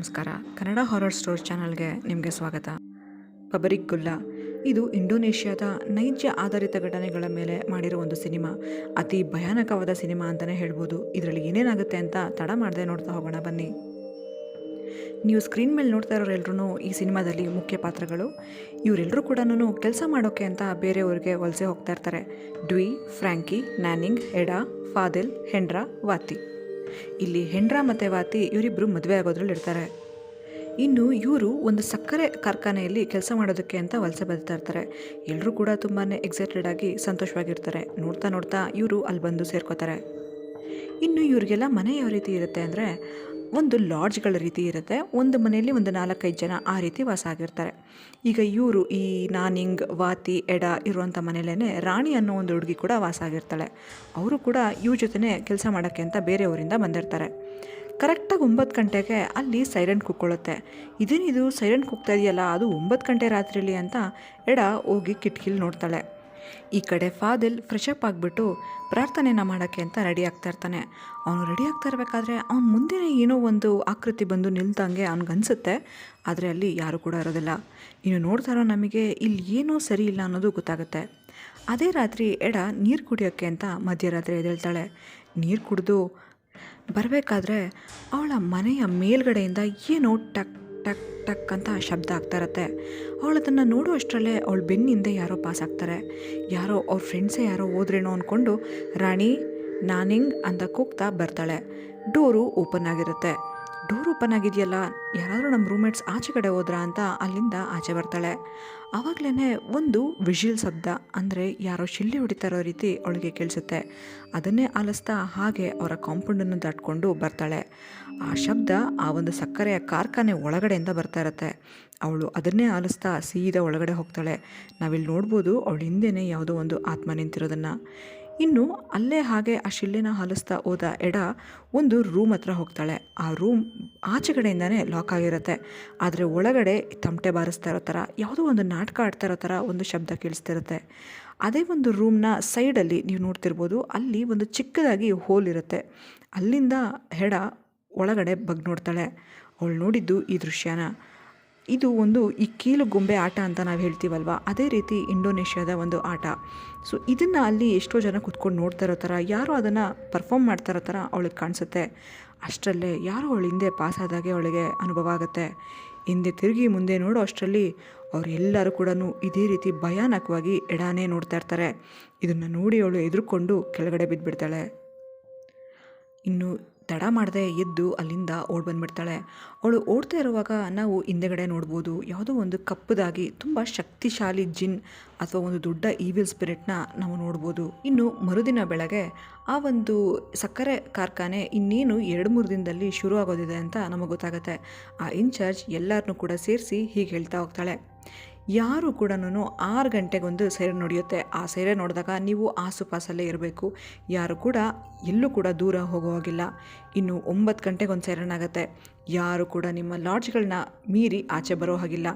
ನಮಸ್ಕಾರ. Kannada horror story ಚಾನಲ್ಗೆ ನಿಮಗೆ ಸ್ವಾಗತ. ಪಬರಿಗುಲ್ಲಾ ಇದು ಇಂಡೋನೇಷ್ಯಾದ ನೈಜ ಆಧಾರಿತ ಘಟನೆಗಳ ಮೇಲೆ ಮಾಡಿರೋ ಒಂದು ಸಿನಿಮಾ. ಅತಿ ಭಯಾನಕವಾದ ಸಿನಿಮಾ ಅಂತಲೇ ಹೇಳ್ಬೋದು. ಇದರಲ್ಲಿ ಏನೇನಾಗುತ್ತೆ ಅಂತ ತಡ ಮಾಡದೆ ನೋಡ್ತಾ ಹೋಗೋಣ ಬನ್ನಿ. ನೀವು ಸ್ಕ್ರೀನ್ ಮೇಲೆ ನೋಡ್ತಾ ಇರೋರೆಲ್ಲರೂ ಈ ಸಿನಿಮಾದಲ್ಲಿ ಮುಖ್ಯ ಪಾತ್ರಗಳು. ಇವರೆಲ್ಲರೂ ಕೂಡ ಕೆಲಸ ಮಾಡೋಕ್ಕೆ ಅಂತ ಬೇರೆಯವ್ರಿಗೆ ವಲಸೆ ಹೋಗ್ತಾ ಇರ್ತಾರೆ. ಡ್ವಿ, ಫ್ರ್ಯಾಂಕಿ, ನ್ಯಾನಿಂಗ್, ಎಡಾ, ಫಾದಿಲ್, ಹೆಂಡ್ರಾ, ವಾತಿ. ಇಲ್ಲಿ ಹೆಂಡ್ರಾ ಮತ್ತು ವಾತಿ ಇವರಿಬ್ಬರು ಮದುವೆ ಆಗೋದ್ರಲ್ಲಿ ಇರ್ತಾರೆ. ಇನ್ನು ಇವರು ಒಂದು ಸಕ್ಕರೆ ಕಾರ್ಖಾನೆಯಲ್ಲಿ ಕೆಲಸ ಮಾಡೋದಕ್ಕೆ ಅಂತ ವಲಸೆ ಬರ್ತಾ ಇರ್ತಾರೆ. ಎಲ್ಲರೂ ಕೂಡ ತುಂಬಾ ಎಕ್ಸೈಟೆಡ್ ಆಗಿ ಸಂತೋಷವಾಗಿರ್ತಾರೆ. ನೋಡ್ತಾ ನೋಡ್ತಾ ಇವರು ಅಲ್ಲಿ ಬಂದು ಸೇರ್ಕೋತಾರೆ. ಇನ್ನು ಇವ್ರಿಗೆಲ್ಲ ಮನೆ ಯಾವ ರೀತಿ ಇರುತ್ತೆ ಅಂದರೆ, ಒಂದು ಲಾಡ್ಜ್ಗಳ ರೀತಿ ಇರುತ್ತೆ. ಒಂದು ಮನೆಯಲ್ಲಿ ಒಂದು 4-5 ಜನ ಆ ರೀತಿ ವಾಸ ಆಗಿರ್ತಾರೆ. ಈಗ ಇವರು ಈ ನಾನಿಂಗ್, ವಾತಿ, ಎಡಾ ಇರುವಂಥ ಮನೆಯಲ್ಲೇ ರಾಣಿ ಅನ್ನೋ ಒಂದು ಹುಡುಗಿ ಕೂಡ ವಾಸ ಆಗಿರ್ತಾಳೆ. ಅವರು ಕೂಡ ಇವ್ರ ಜೊತೆ ಕೆಲಸ ಮಾಡೋಕ್ಕೆ ಅಂತ ಬೇರೆಯವರಿಂದ ಬಂದಿರ್ತಾರೆ. ಕರೆಕ್ಟಾಗಿ 9 ಗಂಟೆಗೆ ಅಲ್ಲಿ ಸೈರನ್ ಕೂಕ್ಕೊಳ್ಳುತ್ತೆ. ಇದೇನಿದು ಸೈರನ್ ಕೂಗ್ತಾ ಇದೆಯಲ್ಲ, ಅದು 9 ಗಂಟೆ ರಾತ್ರಿಲಿ ಅಂತ ಎಡಾ ಹೋಗಿ ಕಿಟಕಿಲಿ ನೋಡ್ತಾಳೆ. ಈ ಕಡೆ ಫಾದಿಲ್ ಫ್ರೆಶ್ ಅಪ್ ಆಗಿಬಿಟ್ಟು ಪ್ರಾರ್ಥನೆನ ಮಾಡೋಕ್ಕೆ ಅಂತ ರೆಡಿ ಆಗ್ತಾ ಇರ್ತಾನೆ. ಅವನು ರೆಡಿ ಆಗ್ತಾ ಇರಬೇಕಾದ್ರೆ ಅವನ ಮುಂದೆ ಏನೋ ಒಂದು ಆಕೃತಿ ಬಂದು ನಿಲ್ತಂಗೆ ಅವ್ನಿಗನ್ಸುತ್ತೆ. ಆದರೆ ಅಲ್ಲಿ ಯಾರೂ ಕೂಡ ಇರೋದಿಲ್ಲ. ಇನ್ನು ನೋಡ್ತಾ ಇರೋ ನಮಗೆ ಇಲ್ಲಿ ಏನೋ ಸರಿ ಇಲ್ಲ ಅನ್ನೋದು ಗೊತ್ತಾಗುತ್ತೆ. ಅದೇ ರಾತ್ರಿ ಎಡಾ ನೀರು ಕುಡಿಯೋಕ್ಕೆ ಅಂತ ಮಧ್ಯರಾತ್ರಿ ಎದ್ದೇಳ್ತಾಳೆ. ನೀರು ಕುಡಿದು ಬರಬೇಕಾದ್ರೆ ಅವಳ ಮನೆಯ ಮೇಲ್ಗಡೆಯಿಂದ ಏನೋ ಟಕ್ ಟಕ್ ಟಕ್ ಅಂತ ಶಬ್ದ ಆಗ್ತಾ ಇರತ್ತೆ. ಅವಳು ಅದನ್ನು ನೋಡುವಷ್ಟರಲ್ಲೇ ಅವಳ ಬೆನ್ನಿಂದ ಯಾರೋ ಪಾಸ್ ಆಗ್ತಾರೆ. ಯಾರೋ ಅವ್ರ ಫ್ರೆಂಡ್ಸೇ ಯಾರೋ ಹೋದ್ರೇನೋ ಅಂದ್ಕೊಂಡು ರಾಣಿ, ನಾನಿಂಗ್ ಅಂತ ಕೂಗ್ತಾ ಬರ್ತಾಳೆ. ಡೋರು ಓಪನ್ ಆಗಿರುತ್ತೆ. ಡೋರ್ ಓಪನ್ ಆಗಿದೆಯಲ್ಲ, ಯಾರಾದರೂ ನಮ್ಮ ರೂಮ್ಮೇಟ್ಸ್ ಆಚೆ ಕಡೆ ಹೋದ್ರಾ ಅಂತ ಅಲ್ಲಿಂದ ಆಚೆ ಬರ್ತಾಳೆ. ಆವಾಗಲೇ ಒಂದು ವಿಷಲ್ ಶಬ್ದ, ಅಂದರೆ ಯಾರೋ ಶಿಳ್ಳೆ ಹೊಡಿತಾ ಇರೋ ರೀತಿ ಅವಳಿಗೆ ಕೇಳಿಸುತ್ತೆ. ಅದನ್ನೇ ಆಲಿಸ್ತಾ ಹಾಗೆ ಅವರ ಕಾಂಪೌಂಡನ್ನು ದಾಟ್ಕೊಂಡು ಬರ್ತಾಳೆ. ಆ ಶಬ್ದ ಆ ಒಂದು ಸಕ್ಕರೆಯ ಕಾರ್ಖಾನೆ ಒಳಗಡೆಯಿಂದ ಬರ್ತಾ ಇರತ್ತೆ. ಅವಳು ಅದನ್ನೇ ಆಲಿಸ್ತಾ ಸೀದಾ ಒಳಗಡೆ ಹೋಗ್ತಾಳೆ. ನಾವಿಲ್ಲಿ ನೋಡ್ಬೋದು ಅವಳ ಹಿಂದೆಯೇ ಯಾವುದೋ ಒಂದು ಆತ್ಮ ನಿಂತಿರೋದನ್ನು. ಇನ್ನು ಅಲ್ಲೇ ಹಾಗೆ ಆ ಶಿಳ್ಳೆನ ಹಾಲಿಸ್ತಾ ಹೋದ ಎಡಾ ಒಂದು ರೂಮ್ ಹತ್ರ ಹೋಗ್ತಾಳೆ. ಆ ರೂಮ್ ಆಚೆಗಡೆಯಿಂದನೇ ಲಾಕ್ ಆಗಿರುತ್ತೆ. ಆದರೆ ಒಳಗಡೆ ತಮಟೆ ಬಾರಿಸ್ತಾ ಇರೋ ಥರ, ಯಾವುದೋ ಒಂದು ನಾಟಕ ಆಡ್ತಾ ಇರೋ ಥರ ಒಂದು ಶಬ್ದ ಕೇಳಿಸ್ತಿರುತ್ತೆ. ಅದೇ ಒಂದು ರೂಮ್ನ ಸೈಡಲ್ಲಿ ನೀವು ನೋಡ್ತಿರ್ಬೋದು, ಅಲ್ಲಿ ಒಂದು ಚಿಕ್ಕದಾಗಿ ಹೋಲ್ ಇರುತ್ತೆ. ಅಲ್ಲಿಂದ ಎಡಾ ಒಳಗಡೆ ಬಗ್ ನೋಡ್ತಾಳೆ. ಅವಳು ನೋಡಿದ್ದು ಈ ದೃಶ್ಯನ. ಇದು ಒಂದು ಈ ಕೀಲು ಗೊಂಬೆ ಆಟ ಅಂತ ನಾವು ಹೇಳ್ತೀವಲ್ವ, ಅದೇ ರೀತಿ ಇಂಡೋನೇಷ್ಯಾದ ಒಂದು ಆಟ. ಸೊ ಇದನ್ನು ಅಲ್ಲಿ ಎಷ್ಟೋ ಜನ ಕೂತ್ಕೊಂಡು ನೋಡ್ತಾ ಇರೋ ಥರ, ಯಾರೋ ಅದನ್ನು ಪರ್ಫಾರ್ಮ್ ಮಾಡ್ತಾ ಇರೋ ಥರ ಅವಳಿಗೆ ಕಾಣಿಸುತ್ತೆ. ಅಷ್ಟರಲ್ಲೇ ಯಾರೋ ಅವಳ ಹಿಂದೆ ಪಾಸಾದಾಗೆ ಅವಳಿಗೆ ಅನುಭವ ಆಗುತ್ತೆ. ಹಿಂದೆ ತಿರುಗಿ ಮುಂದೆ ನೋಡೋ ಅಷ್ಟರಲ್ಲಿ ಅವರೆಲ್ಲರೂ ಕೂಡ ಇದೇ ರೀತಿ ಭಯಾನಕವಾಗಿ ಎಡಾನೇ ನೋಡ್ತಾ ಇರ್ತಾರೆ. ಇದನ್ನು ನೋಡಿ ಅವಳು ಎದುರುಕೊಂಡು ಕೆಳಗಡೆ ಬಿದ್ದುಬಿಡ್ತಾಳೆ. ಇನ್ನು ತಡ ಮಾಡದೆ ಎದ್ದು ಅಲ್ಲಿಂದ ಓಡಿ ಬಂದುಬಿಡ್ತಾಳೆ. ಅವಳು ಓಡ್ತಾ ಇರುವಾಗ ನಾವು ಹಿಂದೆಗಡೆ ನೋಡ್ಬೋದು, ಯಾವುದೋ ಒಂದು ಕಪ್ಪದಾಗಿ ತುಂಬ ಶಕ್ತಿಶಾಲಿ ಜಿನ್ ಅಥವಾ ಒಂದು ದೊಡ್ಡ ಈವಿಲ್ ಸ್ಪಿರಿಟ್ನ ನಾವು ನೋಡ್ಬೋದು. ಇನ್ನು ಮರುದಿನ ಬೆಳಗ್ಗೆ ಆ ಒಂದು ಸಕ್ಕರೆ ಕಾರ್ಖಾನೆ ಇನ್ನೇನು 2-3 ದಿನದಲ್ಲಿ ಶುರು ಆಗೋದಿದೆ ಅಂತ ನಮಗೆ ಗೊತ್ತಾಗುತ್ತೆ. ಆ ಇನ್ಚಾರ್ಜ್ ಎಲ್ಲರನ್ನೂ ಕೂಡ ಸೇರಿಸಿ ಹೀಗೆ ಹೇಳ್ತಾ ಹೋಗ್ತಾಳೆ, ಯಾರು ಕೂಡ 6 ಗಂಟೆಗೊಂದು ಸೈರನ್ ನಡೆಯುತ್ತೆ. ಆ ಸೈರನ್ ನೋಡಿದಾಗ ನೀವು ಆಸುಪಾಸಲ್ಲೇ ಇರಬೇಕು. ಯಾರು ಕೂಡ ಎಲ್ಲೂ ಕೂಡ ದೂರ ಹೋಗೋ ಹಾಗಿಲ್ಲ. ಇನ್ನು 9 ಗಂಟೆಗೊಂದು ಸೈರನ್ ಆಗುತ್ತೆ. ಯಾರು ಕೂಡ ನಿಮ್ಮ ಲಾಡ್ಜ್ಗಳನ್ನ ಮೀರಿ ಆಚೆ ಬರೋ ಹಾಗಿಲ್ಲ.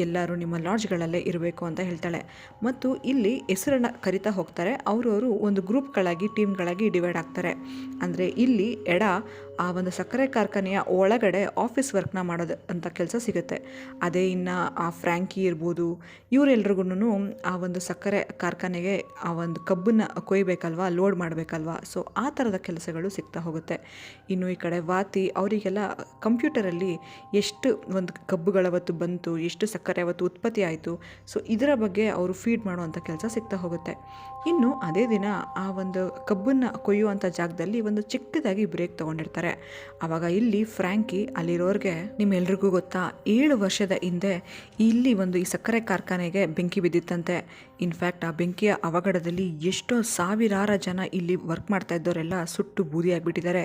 ಎಲ್ಲರೂ ನಿಮ್ಮ ಲಾಡ್ಜ್ಗಳಲ್ಲೇ ಇರಬೇಕು ಅಂತ ಹೇಳ್ತಾಳೆ. ಮತ್ತು ಇಲ್ಲಿ ಹೆಸರನ್ನು ಕರಿತಾ ಹೋಗ್ತಾರೆ. ಅವರವರು ಒಂದು ಗ್ರೂಪ್ಗಳಾಗಿ, ಟೀಮ್ಗಳಾಗಿ ಡಿವೈಡ್ ಆಗ್ತಾರೆ. ಅಂದರೆ ಇಲ್ಲಿ ಎಡಾ ಆ ಒಂದು ಸಕ್ಕರೆ ಕಾರ್ಖಾನೆಯ ಒಳಗಡೆ ಆಫೀಸ್ ವರ್ಕ್ನ ಮಾಡೋದು ಅಂತ ಕೆಲಸ ಸಿಗುತ್ತೆ. ಅದೇ ಇನ್ನು ಆ ಫ್ರ್ಯಾಂಕಿ ಇರ್ಬೋದು, ಇವರೆಲ್ರಿಗೂ ಆ ಒಂದು ಸಕ್ಕರೆ ಕಾರ್ಖಾನೆಗೆ ಆ ಒಂದು ಕಬ್ಬನ್ನು ಕೊಯ್ಬೇಕಲ್ವ, ಲೋಡ್ ಮಾಡಬೇಕಲ್ವ. ಸೊ ಆ ಥರದ ಕೆಲಸಗಳು ಸಿಗ್ತಾ ಹೋಗುತ್ತೆ. ಇನ್ನು ಈ ಕಡೆ ವಾತಿ, ಅವರಿಗೆಲ್ಲ ಕಂಪ್ಯೂಟರಲ್ಲಿ ಎಷ್ಟು ಒಂದು ಕಬ್ಬುಗಳವತ್ತು ಬಂತು, ಎಷ್ಟು ಸಕ್ಕರೆ ಅವತ್ತು ಉತ್ಪತ್ತಿ ಆಯಿತು, ಸೊ ಇದರ ಬಗ್ಗೆ ಅವರು ಫೀಡ್ ಮಾಡುವಂಥ ಕೆಲಸ ಸಿಗ್ತಾ ಹೋಗುತ್ತೆ. ಇನ್ನು ಅದೇ ದಿನ ಆ ಒಂದು ಕಬ್ಬನ್ನು ಕೊಯ್ಯುವಂಥ ಜಾಗದಲ್ಲಿ ಒಂದು ಚಿಕ್ಕದಾಗಿ ಬ್ರೇಕ್ ತೊಗೊಂಡಿರ್ತಾರೆ. ಆವಾಗ ಇಲ್ಲಿ ಫ್ರ್ಯಾಂಕಿ ಅಲ್ಲಿರೋರಿಗೆ, ನಿಮ್ಮೆಲ್ರಿಗೂ ಗೊತ್ತಾ 7 ವರ್ಷದ ಹಿಂದೆ ಇಲ್ಲಿ ಒಂದು ಈ ಸಕ್ಕರೆ ಕಾರ್ಖಾನೆಗೆ ಬೆಂಕಿ ಬಿದ್ದಿತ್ತಂತೆ. ಇನ್ಫ್ಯಾಕ್ಟ್ ಆ ಬೆಂಕಿಯ ಅವಘಡದಲ್ಲಿ ಎಷ್ಟೋ ಸಾವಿರಾರು ಜನ ಇಲ್ಲಿ ವರ್ಕ್ ಮಾಡ್ತಾ ಇದ್ದವರೆಲ್ಲ ಸುಟ್ಟು ಬೂದಿಯಾಗಿಬಿಟ್ಟಿದ್ದಾರೆ.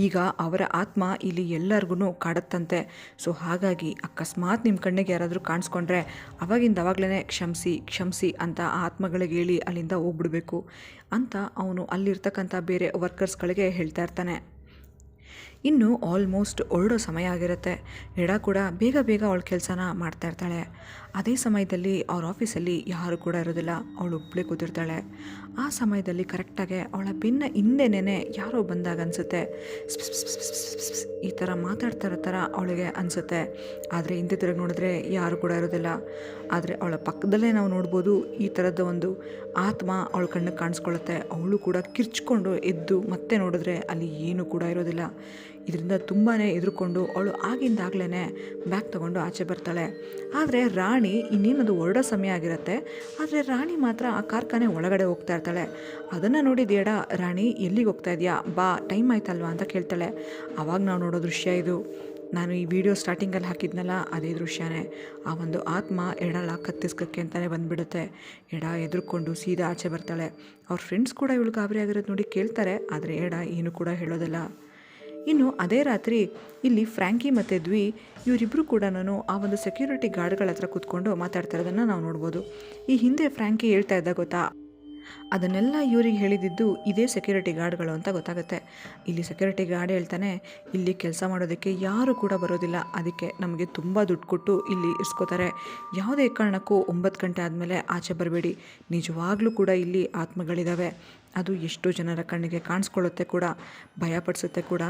ಈಗ ಅವರ ಆತ್ಮ ಇಲ್ಲಿ ಎಲ್ಲರಿಗೂ ಕಾಡುತ್ತಂತೆ. ಸೊ ಹಾಗಾಗಿ ಅಕಸ್ಮಾತ್ ನಿಮ್ಮ ಕಣ್ಣಿಗೆ ಯಾರಾದರೂ ಕಾಣಿಸ್ಕೊಂಡ್ರೆ ಅವಾಗಲೇ ಕ್ಷಮಿಸಿ ಅಂತ ಆ ಆತ್ಮಗಳಿಗೆ ಹೇಳಿ ಅಲ್ಲಿಂದ ಹೋಗ್ಬಿಡ್ಬೇಕು ಅಂತ ಅವನು ಅಲ್ಲಿರ್ತಕ್ಕಂಥ ಬೇರೆ ವರ್ಕರ್ಸ್ಗಳಿಗೆ ಹೇಳ್ತಾ ಇರ್ತಾನೆ. ಇನ್ನು ಆಲ್ಮೋಸ್ಟ್ ಹೊರಡೋ ಸಮಯ ಆಗಿರುತ್ತೆ. ಎಡ ಕೂಡ ಬೇಗ ಬೇಗ ಅವಳ ಕೆಲಸನ ಮಾಡ್ತಾ ಇರ್ತಾಳೆ. ಅದೇ ಸಮಯದಲ್ಲಿ ಅವ್ರ ಆಫೀಸಲ್ಲಿ ಯಾರು ಕೂಡ ಇರೋದಿಲ್ಲ, ಅವಳು ಒಬ್ಬಳೇ ಕೂತಿರ್ತಾಳೆ. ಆ ಸಮಯದಲ್ಲಿ ಕರೆಕ್ಟಾಗೆ ಅವಳ ಬೆನ್ನ ಹಿಂದೆನೇ ಯಾರೋ ಬಂದಾಗ ಅನಿಸುತ್ತೆ, ಈ ಥರ ಮಾತಾಡ್ತಾ ಇರೋ ಥರ ಅವಳಿಗೆ ಅನಿಸುತ್ತೆ. ಆದರೆ ಹಿಂದೆ ತಿರುಗಿ ನೋಡಿದ್ರೆ ಯಾರು ಕೂಡ ಇರೋದಿಲ್ಲ. ಆದರೆ ಅವಳ ಪಕ್ಕದಲ್ಲೇ ನಾವು ನೋಡ್ಬೋದು ಈ ಥರದ ಒಂದು ಆತ್ಮ ಅವಳ ಕಣ್ಣಿಗೆ ಕಾಣಿಸ್ಕೊಳ್ಳುತ್ತೆ. ಅವಳು ಕೂಡ ಕಿರ್ಚ್ಕೊಂಡು ಎದ್ದು ಮತ್ತೆ ನೋಡಿದ್ರೆ ಅಲ್ಲಿ ಏನೂ ಕೂಡ ಇರೋದಿಲ್ಲ. ಇದರಿಂದ ತುಂಬಾ ಎದುರುಕೊಂಡು ಅವಳು ಆಗಿಂದಾಗಲೇ ಬ್ಯಾಗ್ ತೊಗೊಂಡು ಆಚೆ ಬರ್ತಾಳೆ. ಆದರೆ ರಾಣಿ ಇನ್ನೇನದು ಹೊರಡೋ ಸಮಯ ಆಗಿರುತ್ತೆ. ಆದರೆ ರಾಣಿ ಮಾತ್ರ ಆ ಕಾರ್ಖಾನೆ ಒಳಗಡೆ ಹೋಗ್ತಾ ಇರ್ತಾಳೆ. ಅದನ್ನು ನೋಡಿದ್ಯೇಡ, ರಾಣಿ ಎಲ್ಲಿಗೆ ಹೋಗ್ತಾ ಇದೆಯಾ, ಬಾ ಟೈಮ್ ಆಯ್ತಲ್ವಾ ಅಂತ ಕೇಳ್ತಾಳೆ. ಆವಾಗ ನಾವು ನೋಡೋ ದೃಶ್ಯ ಇದು. ನಾನು ಈ ವಿಡಿಯೋ ಸ್ಟಾರ್ಟಿಂಗಲ್ಲಿ ಹಾಕಿದ್ನಲ್ಲ, ಅದೇ ದೃಶ್ಯನೇ. ಆ ಒಂದು ಆತ್ಮ ಎಡಳ ಕತ್ತಿಸ್ಕಕ್ಕೆ ಅಂತಲೇ ಬಂದುಬಿಡುತ್ತೆ. ಎಡ ಎದುರುಕೊಂಡು ಸೀದಾ ಆಚೆ ಬರ್ತಾಳೆ. ಅವ್ರ ಫ್ರೆಂಡ್ಸ್ ಕೂಡ ಇವಳು ಗಾಬರಿ ಆಗಿರೋದು ನೋಡಿ ಕೇಳ್ತಾರೆ. ಆದರೆ ಎಡ ಏನು ಕೂಡ ಹೇಳೋದಿಲ್ಲ. ಇನ್ನು ಅದೇ ರಾತ್ರಿ ಇಲ್ಲಿ ಫ್ರ್ಯಾಂಕಿ ಮತ್ತು ದ್ವಿ ಇವರಿಬ್ಬರು ಕೂಡ ಆ ಒಂದು ಸೆಕ್ಯೂರಿಟಿ ಗಾರ್ಡ್ಗಳ ಹತ್ರ ಕೂತ್ಕೊಂಡು ಮಾತಾಡ್ತಾ ಇರೋದನ್ನು ನಾವು ನೋಡ್ಬೋದು. ಈ ಹಿಂದೆ ಫ್ರ್ಯಾಂಕಿ ಹೇಳ್ತಾ ಇದ್ದ ಗೊತ್ತಾ, ಅದನ್ನೆಲ್ಲ ಇವರಿಗೆ ಹೇಳಿದ್ದು ಇದೇ ಸೆಕ್ಯೂರಿಟಿ ಗಾರ್ಡ್ಗಳು ಅಂತ ಗೊತ್ತಾಗುತ್ತೆ. ಇಲ್ಲಿ ಸೆಕ್ಯೂರಿಟಿ ಗಾರ್ಡ್ ಹೇಳ್ತಾನೆ, ಇಲ್ಲಿ ಕೆಲಸ ಮಾಡೋದಕ್ಕೆ ಯಾರು ಕೂಡ ಬರೋದಿಲ್ಲ, ಅದಕ್ಕೆ ನಮಗೆ ತುಂಬ ದುಡ್ಡು ಕೊಟ್ಟು ಇಲ್ಲಿ ಇರಿಸ್ಕೋತಾರೆ. ಯಾವುದೇ ಕಾರಣಕ್ಕೂ 9 ಗಂಟೆ ಆದಮೇಲೆ ಆಚೆ ಬರಬೇಡಿ. ನಿಜವಾಗ್ಲೂ ಕೂಡ ಇಲ್ಲಿ ಆತ್ಮಗಳಿದ್ದಾವೆ, ಅದು ಎಷ್ಟೋ ಜನರ ಕಣ್ಣಿಗೆ ಕಾಣಿಸ್ಕೊಳ್ಳುತ್ತೆ ಕೂಡ, ಭಯಪಡಿಸುತ್ತೆ ಕೂಡ,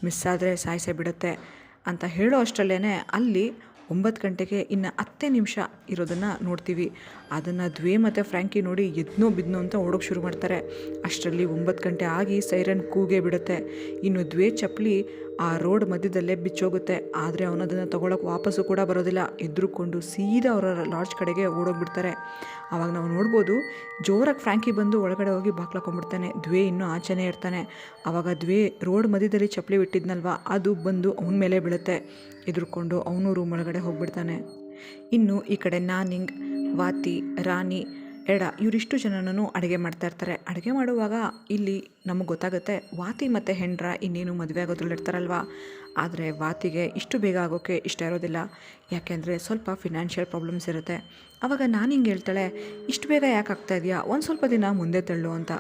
ಮಿಸ್ ಆದರೆ ಸಾಯಿಸೇ ಬಿಡುತ್ತೆ ಅಂತ ಹೇಳೋ ಅಷ್ಟರಲ್ಲೇ ಅಲ್ಲಿ 9 ಗಂಟೆಗೆ ಇನ್ನು 10 ನಿಮಿಷ ಇರೋದನ್ನು ನೋಡ್ತೀವಿ. ಅದನ್ನು ದ್ವೇ ಮತ್ತು ಫ್ರ್ಯಾಂಕಿ ನೋಡಿ ಎದ್ನೋ ಬಿದ್ನೋ ಅಂತ ಓಡೋಕ್ಕೆ ಶುರು ಮಾಡ್ತಾರೆ. ಅಷ್ಟರಲ್ಲಿ 9 ಗಂಟೆ ಆಗಿ ಸೈರನ್ ಕೂಗೇ ಬಿಡುತ್ತೆ. ಇನ್ನು ದ್ವೇ ಚಪ್ಪಲಿ ಆ ರೋಡ್ ಮಧ್ಯದಲ್ಲೇ ಬಿಚ್ಚೋಗುತ್ತೆ. ಆದರೆ ಅವನು ಅದನ್ನು ತೊಗೊಳಕ್ಕೆ ವಾಪಸ್ಸು ಕೂಡ ಬರೋದಿಲ್ಲ. ಎದುರುಕೊಂಡು ಸೀದಾ ಅವರ ಲಾಡ್ಜ್ ಕಡೆಗೆ ಓಡೋಗ್ಬಿಡ್ತಾರೆ. ಆವಾಗ ನಾವು ನೋಡ್ಬೋದು, ಜೋರಾಗಿ ಫ್ರ್ಯಾಂಕಿ ಬಂದು ಒಳಗಡೆ ಹೋಗಿ ಬಾಕ್ಲಾಕೊಂಡ್ಬಿಡ್ತಾನೆ. ದ್ವೇ ಇನ್ನೂ ಆಚೆನೇ ಇರ್ತಾನೆ. ಆವಾಗ ದ್ವೇ ರೋಡ್ ಮಧ್ಯದಲ್ಲಿ ಚಪ್ಪಲಿ ಬಿಟ್ಟಿದ್ನಲ್ವ, ಅದು ಬಂದು ಅವನ ಮೇಲೆ ಬೀಳುತ್ತೆ. ಎದುರುಕೊಂಡು ಅವನು ರೂಮ್ ಒಳಗಡೆ ಹೋಗ್ಬಿಡ್ತಾನೆ. ಇನ್ನು ಈ ಕಡೆ ನಾನಿಂಗ್, ವಾತಿ, ರಾಣಿ, ಎಡ ಇವರಿಷ್ಟು ಜನನೂ ಅಡುಗೆ ಮಾಡ್ತಾ ಇರ್ತಾರೆ. ಅಡುಗೆ ಮಾಡುವಾಗ ಇಲ್ಲಿ ನಮಗೆ ಗೊತ್ತಾಗುತ್ತೆ, ವಾತಿ ಮತ್ತು ಹೆಂಡ್ರ ಇನ್ನೇನು ಮದುವೆ ಆಗೋದ್ರಲ್ಲಿರ್ತಾರಲ್ವ. ಆದರೆ ವಾತಿಗೆ ಇಷ್ಟು ಬೇಗ ಆಗೋಕ್ಕೆ ಇಷ್ಟ ಇರೋದಿಲ್ಲ. ಯಾಕೆಂದರೆ ಸ್ವಲ್ಪ ಫಿನಾನ್ಷಿಯಲ್ ಪ್ರಾಬ್ಲಮ್ಸ್ ಇರುತ್ತೆ. ಆವಾಗ ನಾನು ಹಿಂಗೆ ಹೇಳ್ತಾಳೆ, ಇಷ್ಟು ಬೇಗ ಯಾಕೆ ಆಗ್ತಾ ಇದೆಯಾ, ಒಂದು ಸ್ವಲ್ಪ ದಿನ ಮುಂದೆ ತಳ್ಳು ಅಂತ.